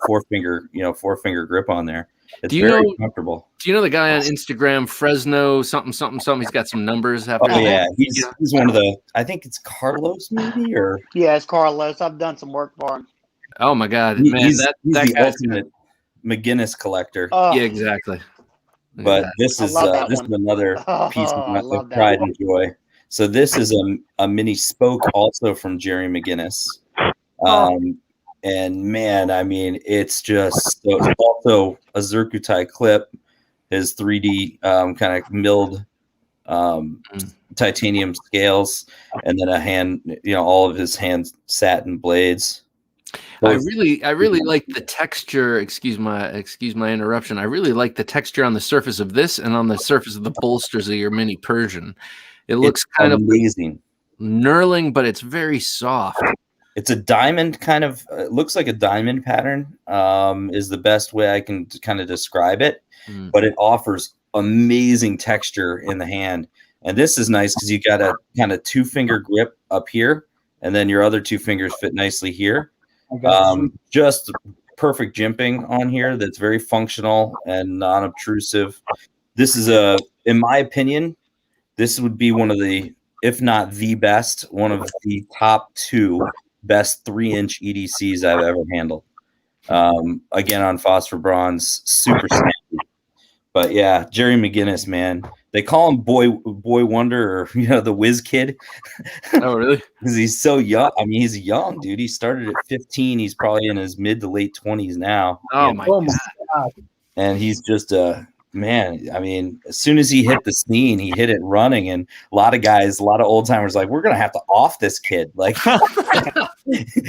four finger grip on there. It's very comfortable. Do you know the guy on Instagram, Fresno something? He's got some numbers. He's one of the. I think it's Carlos, maybe, or it's Carlos. I've done some work for him. Oh my God, man, he's the ultimate Mcguinness collector. Yeah, exactly. But this is another piece of pride and joy. So this is a mini spoke also from Jerry Mcguinness. And man, it's also a Zircuti clip, his 3D kind of milled titanium scales, and then a hand, all of his hand satin blades. I really like the texture. Excuse my interruption. I really like the texture on the surface of this and on the surface of the bolsters of your mini Persian. It looks kind of amazing, knurling, but it's very soft. It's a diamond kind of. It looks like a diamond pattern. Is the best way I can kind of describe it. But it offers amazing texture in the hand, and this is nice because you got a kind of 2-finger grip up here, and then your other 2 fingers fit nicely here. Just perfect jimping on here that's very functional and non-obtrusive. This is in my opinion, this would be one of the, if not the best, one of the top 2 best 3-inch EDCs I've ever handled. Again, on phosphor bronze, super snappy. But yeah, Jerry Mcguinness, man. They call him Boy Wonder, or the Whiz Kid. Oh, really? Because he's so young. He's young, dude. He started at 15. He's probably in his mid to late 20s now. Oh my God! And he's just man. As soon as he hit the scene, he hit it running. And a lot of old timers, like, we're gonna have to off this kid. Like, he's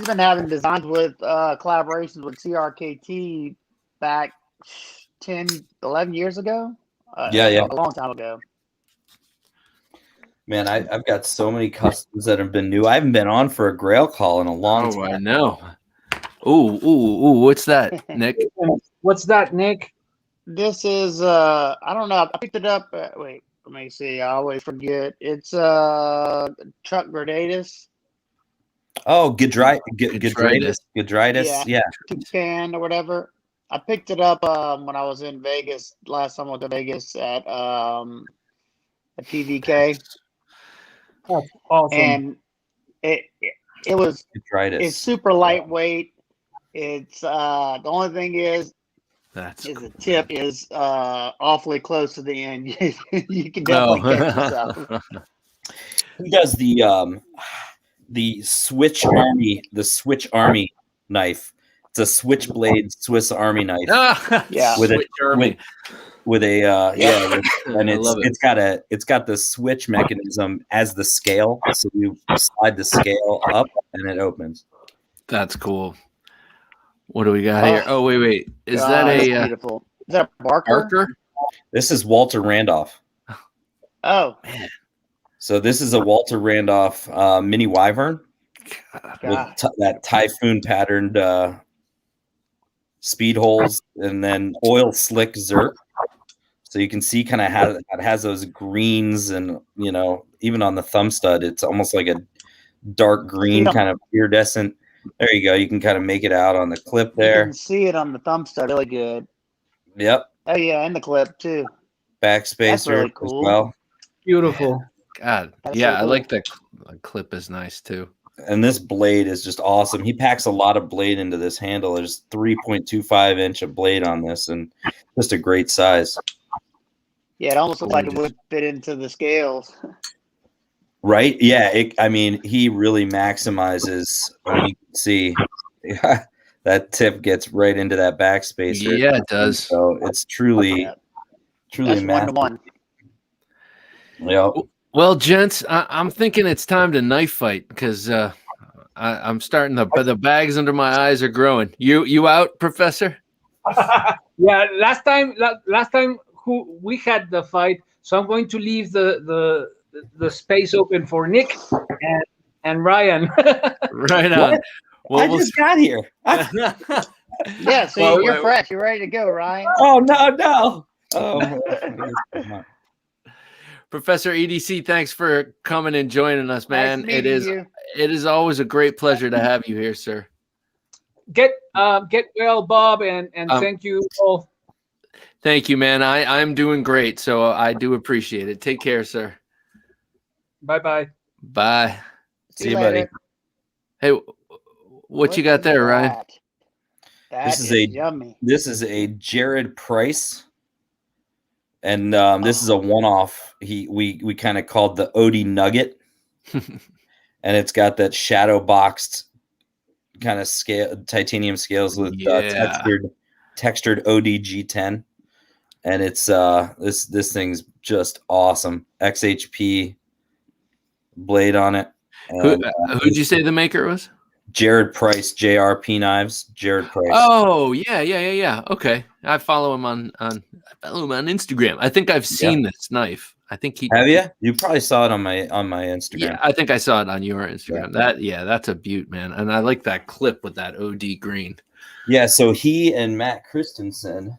been having designs with collaborations with CRKT back 10, 11 years ago. A long time ago. Man, I've got so many customs that have been new. I haven't been on for a Grail call in a long time. I know. Ooh, what's that, Nick? What's that, Nick? This is I don't know. I picked it up. Let me see. I always forget. It's Chuck Gradatus. Oh, Gudritis. Yeah. Toucan or whatever. I picked it up when I was in Vegas last time I went to Vegas at TVK. That's awesome. And it was Gudritis. it's super lightweight. It's the only thing is the tip is awfully close to the end. You can definitely catch yourself. He does the Switch Army knife. It's a switchblade Swiss Army knife. Yeah, with Switch Army. with a and I it's got the switch mechanism as the scale, so you slide the scale up and it opens. That's cool. What do we got here? Oh, wait. Is that that's a beautiful? Is that a Barker? Barker? This is Walter Randolph. Oh, So this is a Walter Randolph mini Wyvern with that typhoon patterned speed holes and then oil slick Zerk. So you can see kind of how it has those greens, and even on the thumb stud, it's almost like a dark green kind of iridescent. There you go. You can kind of make it out on the clip there. You can see it on the thumb stud really good. Yep. Oh yeah, and the clip too. Backspacer really cool. as well. Beautiful. God. That's Yeah, so I cool. like the clip is nice too. And this blade is just awesome. He packs a lot of blade into this handle. There's 3.25 inch of blade on this, and just a great size. Yeah, it almost looks like it would fit into the scales. Right? Yeah. He really maximizes. You can see that tip gets right into that backspacer. Yeah, it does. So it's truly That's massive. 1-to-1. Yep. Well, gents, I'm thinking it's time to knife fight because I'm starting the bags under my eyes are growing. You out, Professor? Yeah, last time we had the fight, so I'm going to leave the space open for Nick and Ryan. Right on. Well, I just got here. Yeah, so you're fresh. You're ready to go, Ryan. Oh no. Oh. Professor EDC, thanks for coming and joining us, man. Nice meeting you. It is always a great pleasure to have you here, sir. Get well, Bob, and thank you all. Thank you, man. I'm doing great, so I do appreciate it. Take care, sir. Bye. Bye. See you, buddy. Hey, what you got there, Ryan? This is yummy. This is a Jared Price, and this is a one-off. We kind of called the Odie Nugget, and it's got that shadow boxed kind of scale, titanium scales with textured ODG10, and it's this thing's just awesome. XHP blade on it. And, who'd you say the maker was? Jared Price, JRP Knives. Jared Price. Oh yeah. Okay, I follow him on Instagram. I think I've seen this knife. I think he have you. You probably saw it on my Instagram. Yeah, I think I saw it on your Instagram. That's a beaut, man, and I like that clip with that OD green. Yeah, so he and Matt Christensen,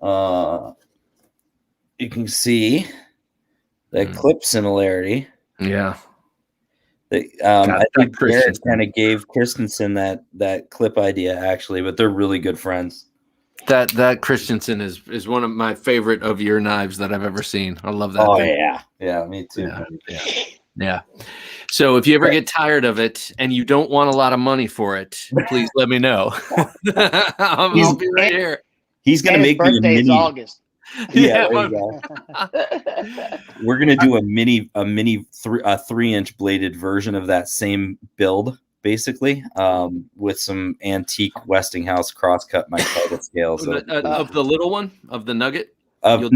you can see that clip similarity. Yeah. I think Garrett kind of gave Christensen that clip idea actually, but they're really good friends. That Christensen is one of my favorite of your knives that I've ever seen. I love that. Oh thing. yeah, me too. Yeah. So if you ever get tired of it and you don't want a lot of money for it, please let me know. I'll be right here. He's gonna make me a mini. August. Yeah, there you go. We're gonna do a mini 3-inch bladed version of that same build, basically, with some antique Westinghouse crosscut microscope scales of the little one of the Nugget. Of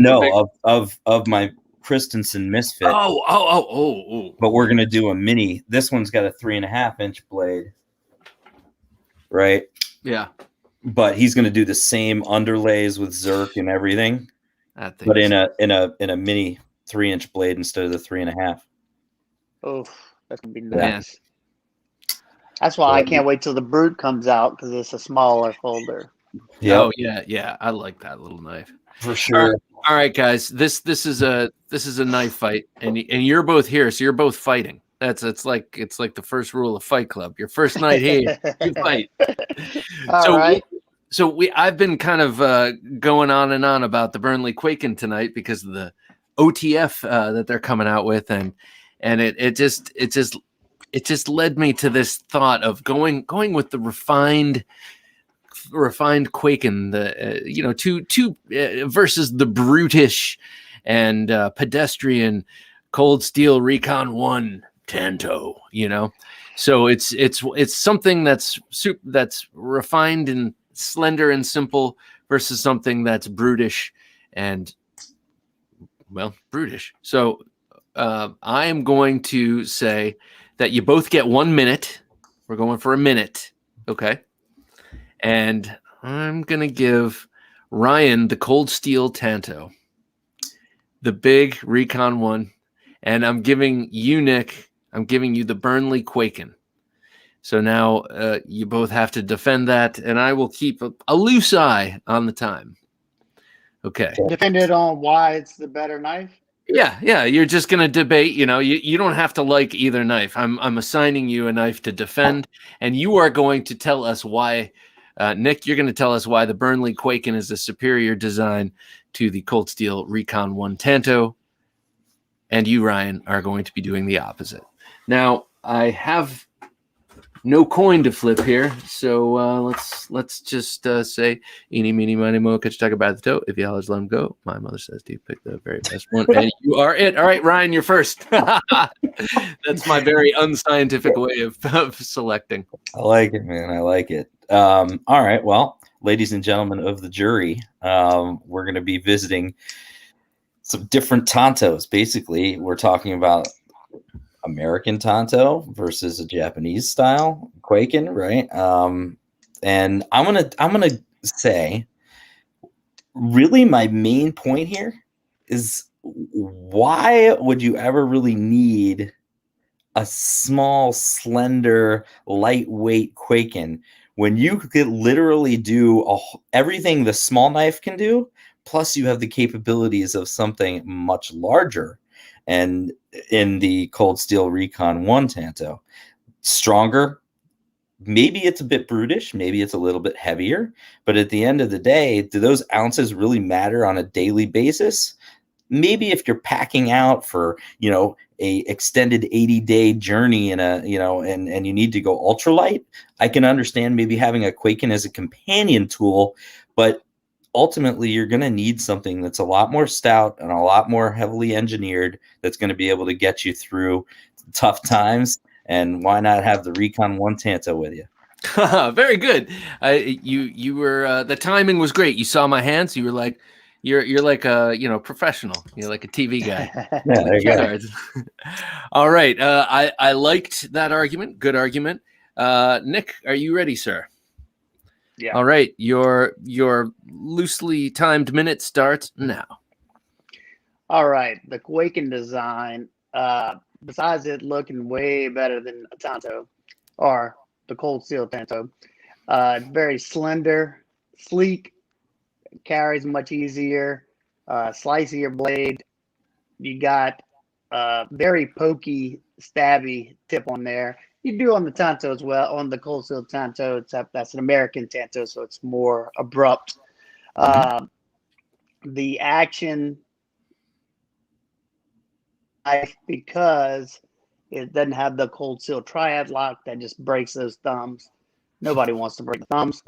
my Christensen Misfit. Oh. But we're gonna do a mini. This one's got a 3.5-inch blade, right? Yeah. But he's gonna do the same underlays with Zerk and everything. But in a mini 3-inch blade instead of the 3.5. Oh, that's gonna be nice. Yeah. That's why I can't wait till the Brute comes out because it's a smaller folder. Yeah. Oh yeah. I like that little knife for sure. All right, guys. This is a knife fight, and you're both here, so you're both fighting. It's like the first rule of Fight Club. Your first night here, you fight. All right. I've been kind of going on and on about the Burnley Quaken tonight because of the OTF that they're coming out with, and it just led me to this thought of going with the refined Quaken, versus the brutish and pedestrian Cold Steel Recon 1 Tanto. So it's something that's refined and slender and simple versus something that's brutish and brutish. So I am going to say that you both get 1 minute. We're going for a minute, okay? And I'm going to give Ryan the Cold Steel Tanto, the big Recon 1, and I'm giving you, Nick, the Burnley Quaken. So now you both have to defend that, and I will keep a loose eye on the time. Okay. Depending on why it's the better knife? Yeah. You're just going to debate. You don't have to like either knife. I'm assigning you a knife to defend, and you are going to tell us why. Nick, you're going to tell us why the Burnley Quaken is a superior design to the Cold Steel Recon 1 Tanto, and you, Ryan, are going to be doing the opposite. Now, I have no coin to flip here, so let's just say eeny, meeny, miny, mo, catch a tiger by the toe. If you hollers, let him go. My mother says, do you pick the very best one? And you are it. All right, Ryan, you're first. That's my very unscientific way of selecting. I like it, man. I like it. All right. Well, ladies and gentlemen of the jury, we're going to be visiting some different Tantos. Basically, we're talking about American Tanto versus a Japanese style Quaken, right? And I'm gonna say, really, my main point here is, why would you ever really need a small, slender, lightweight Quaken when you could literally do everything the small knife can do, plus you have the capabilities of something much larger? And in the Cold Steel Recon 1 Tanto, stronger, maybe it's a bit brutish, maybe it's a little bit heavier, but at the end of the day, do those ounces really matter on a daily basis? Maybe if you're packing out for, a extended 80-day journey and you need to go ultralight, I can understand maybe having a Quaken as a companion tool, but ultimately you're going to need something that's a lot more stout and a lot more heavily engineered, that's going to be able to get you through tough times. And why not have the Recon 1 Tanto with you? Very good. You were the timing was great. You saw my hands. You were like, you're like a professional. You're like a TV guy. Yeah, there you go. All right. I liked that argument. Good argument. Nick, are you ready, sir? Yeah. All right. Your loosely timed minute starts now. All right. The Quaken design, besides it looking way better than a Tanto or the Cold Steel Tanto, it's very slender, sleek, carries much easier, slicier blade. You got very pokey, stabby tip on there. You do on the Tanto as well. On the Cold Steel Tanto, except that's an American Tanto, so it's more abrupt. The action, because it doesn't have the Cold Steel Triad lock that just breaks those thumbs. Nobody wants to break the thumbs.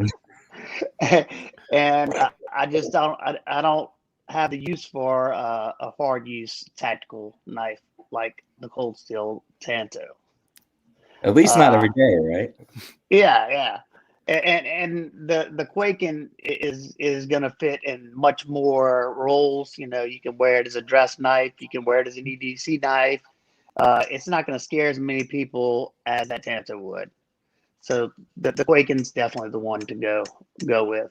And I just don't. I don't have the use for a hard use tactical knife like the Cold Steel Tanto. At least not every day, right? Yeah. And the Quaken is going to fit in much more roles. You can wear it as a dress knife. You can wear it as an EDC knife. It's not going to scare as many people as that Tanto would. So the Quaken's definitely the one to go with.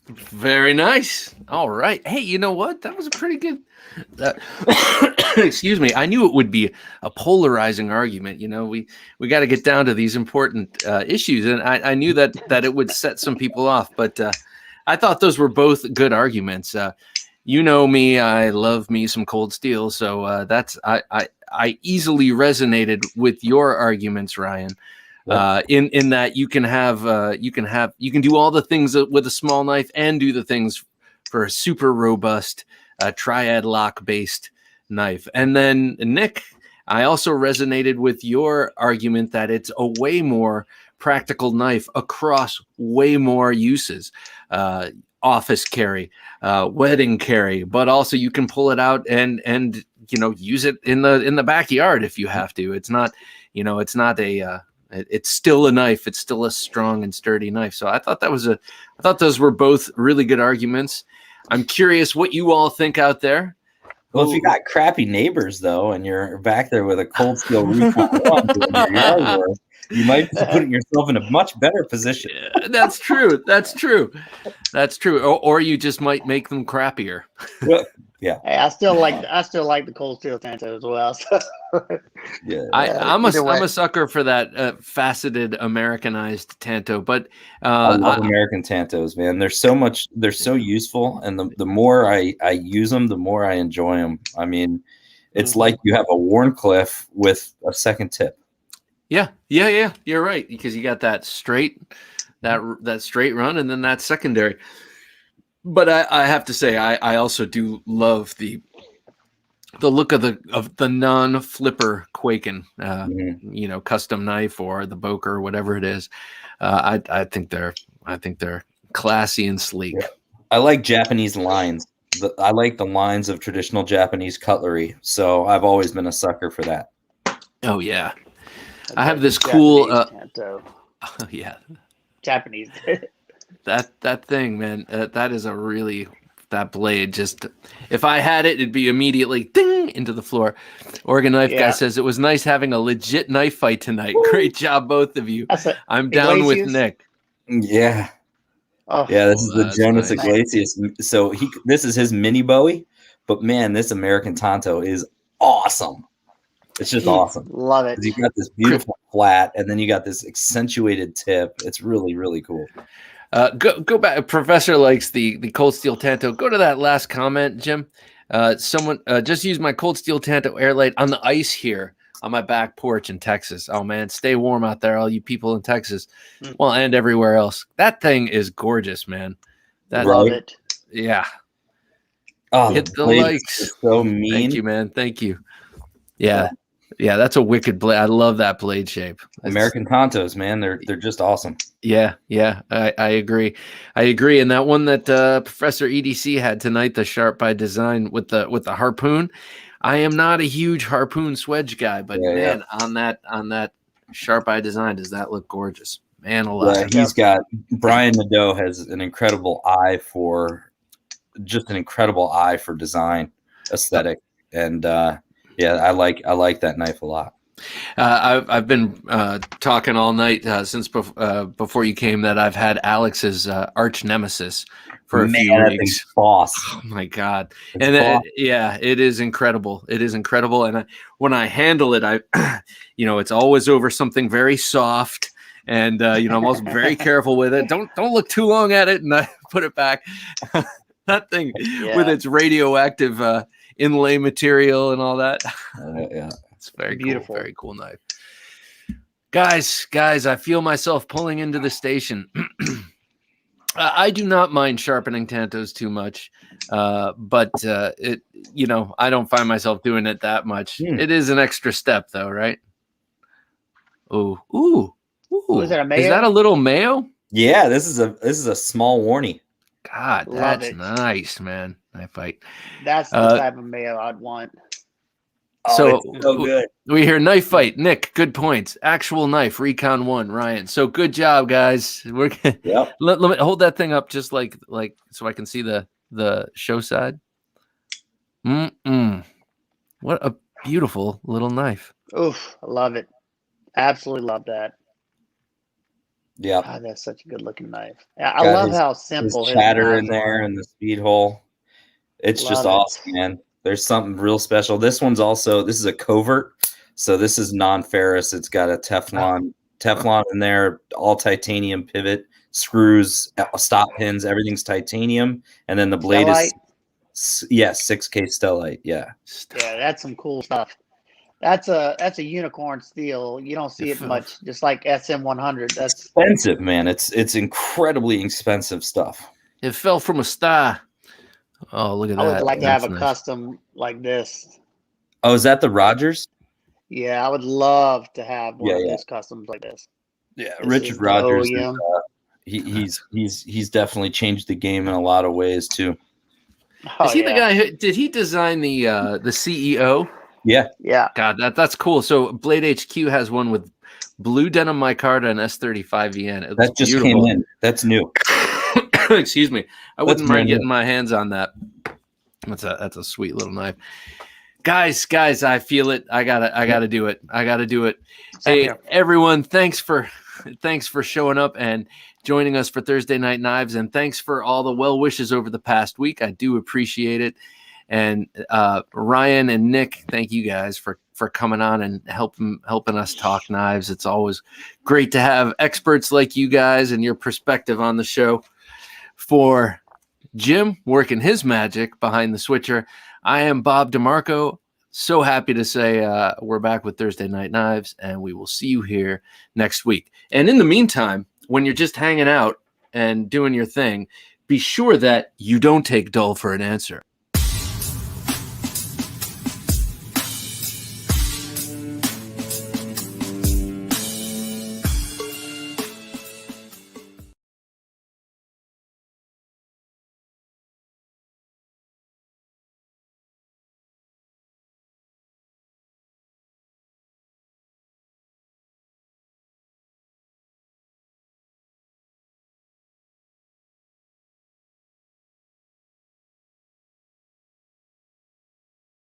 Very nice. All right. Hey, you know what? That was a pretty good. Excuse me. I knew it would be a polarizing argument. We got to get down to these important issues, and I knew that it would set some people off. But I thought those were both good arguments. you know me, I love me some cold steel. So I easily resonated with your arguments, Ryan. In that you can do all the things with a small knife and do the things for a super robust triad lock based knife. And then Nick, I also resonated with your argument that it's a way more practical knife across way more uses. Office carry, wedding carry, but also you can pull it out and use it in the backyard if you have to. It's not, it's not a it's still a knife. It's still a strong and sturdy knife. So I thought those were both really good arguments. I'm curious what you all think out there. Well, if you got crappy neighbors though, and you're back there with a cold steel Recon 1 doing your yard work, you might be putting yourself in a much better position. Yeah, that's true. That's true. Or you just might make them crappier. Well, yeah. Hey, I still like the cold steel Tanto as well. So. Yeah, I'm a sucker for that faceted Americanized Tanto, but I love American Tantos, man. They're so useful, and the more I use them, the more I enjoy them. I mean, it's like you have a Warncliffe with a second tip. Yeah. You're right, because you got that straight run, and then that secondary. But I have to say, I also do love the look of the non-flipper Quaken, custom knife or the Boker or whatever it is. I think they're classy and sleek. Yeah. I like Japanese lines. I like the lines of traditional Japanese cutlery. So I've always been a sucker for that. Oh yeah, I have this cool. Tanto. Oh yeah, Japanese. that thing, man. That is that blade. Just if I had it, it'd be immediately ding into the floor. Oregon Knife Guy says it was nice having a legit knife fight tonight. Woo! Great job, both of you. I'm down with Nick. Yeah. Oh, yeah, this is the Jonas nice. Iglesias. So this is his mini Bowie, but man, this American Tanto is awesome. It's just awesome. Love it. You got this beautiful flat, and then you got this accentuated tip. It's really, really cool. Go back. Professor likes the cold steel Tanto. Go to that last comment, Jim. Someone just used my cold steel Tanto Airlight on the ice here on my back porch in Texas. Oh man, stay warm out there, all you people in Texas. Well, and everywhere else. That thing is gorgeous, man. Love it. Yeah. Oh, hit the likes. So mean. Thank you, man. Thank you. Yeah. Yeah, that's a wicked blade. I love that blade shape. American Tantos, man, they're just awesome. Yeah, I agree. And that one that Professor EDC had tonight, the Sharp by Design with the harpoon. I am not a huge harpoon swedge guy, but on that Sharp by Design, does that look gorgeous? Man alive. Yeah, he's got Brian Nadeau has an incredible eye for design, aesthetic, and I like that knife a lot. I've been talking all night since before you came that I've had Alex's arch nemesis for a few weeks. Boss. Oh my God! It is incredible. It is incredible. And when I handle it, it's always over something very soft, and I'm also very careful with it. Don't look too long at it, and I put it back. That thing with its radioactive inlay material and all that. It's very beautiful, very cool knife. Guys, I feel myself pulling into the station. I do not mind sharpening Tantos too much, but I don't find myself doing it that much. It is an extra step, though, right? Ooh. Is that a mayo? Is that a little mayo? Yeah, this is a small warnie. God, that's nice, man. Knife fight. That's the type of mayo I'd want. So good. We hear knife fight. Nick, good points. Actual knife, Recon 1, Ryan. So good job, guys. We're let me hold that thing up just like so I can see the show side. What a beautiful little knife. Oof, I love it. Absolutely love that. Yeah. God, that's such a good looking knife. I love how simple his chatter in there and the speed hole. It's just awesome, man. There's something real special. This is a Covert. So this is non-ferrous. It's got a Teflon in there, all titanium pivot, screws, stop pins, everything's titanium. And then the blade is Yeah, 6K stellite. Yeah. Yeah, that's some cool stuff. That's a unicorn steel. You don't see it much, just like SM100. That's expensive, man. It's incredibly expensive stuff. It fell from a star. Oh, look at that. I would like to have a nice. custom like this. Oh, is that the Rogers? Yeah, I would love to have one of Yeah. these customs like this. Yeah, This Richard is the Rogers. OEM. He's definitely changed the game in a lot of ways too. Is he the guy who did he design the CEO? Yeah. Yeah. God, that's cool. So Blade HQ has one with blue denim micarta and S35 VN. That just came in. That's new. Excuse me. I wouldn't That's mind brand new. getting my hands on that. That's a sweet little knife. Guys, I feel it. I gotta do it. Hey, everyone, thanks for showing up and joining us for Thursday Night Knives, and thanks for all the well wishes over the past week. I do appreciate it. And Ryan and Nick, thank you guys for coming on and helping us talk knives. It's always great to have experts like you guys and your perspective on the show. For Jim working his magic behind the switcher, I am Bob DeMarco. So happy to say we're back with Thursday Night Knives, and we will see you here next week. And in the meantime, when you're just hanging out and doing your thing, be sure that you don't take dull for an answer.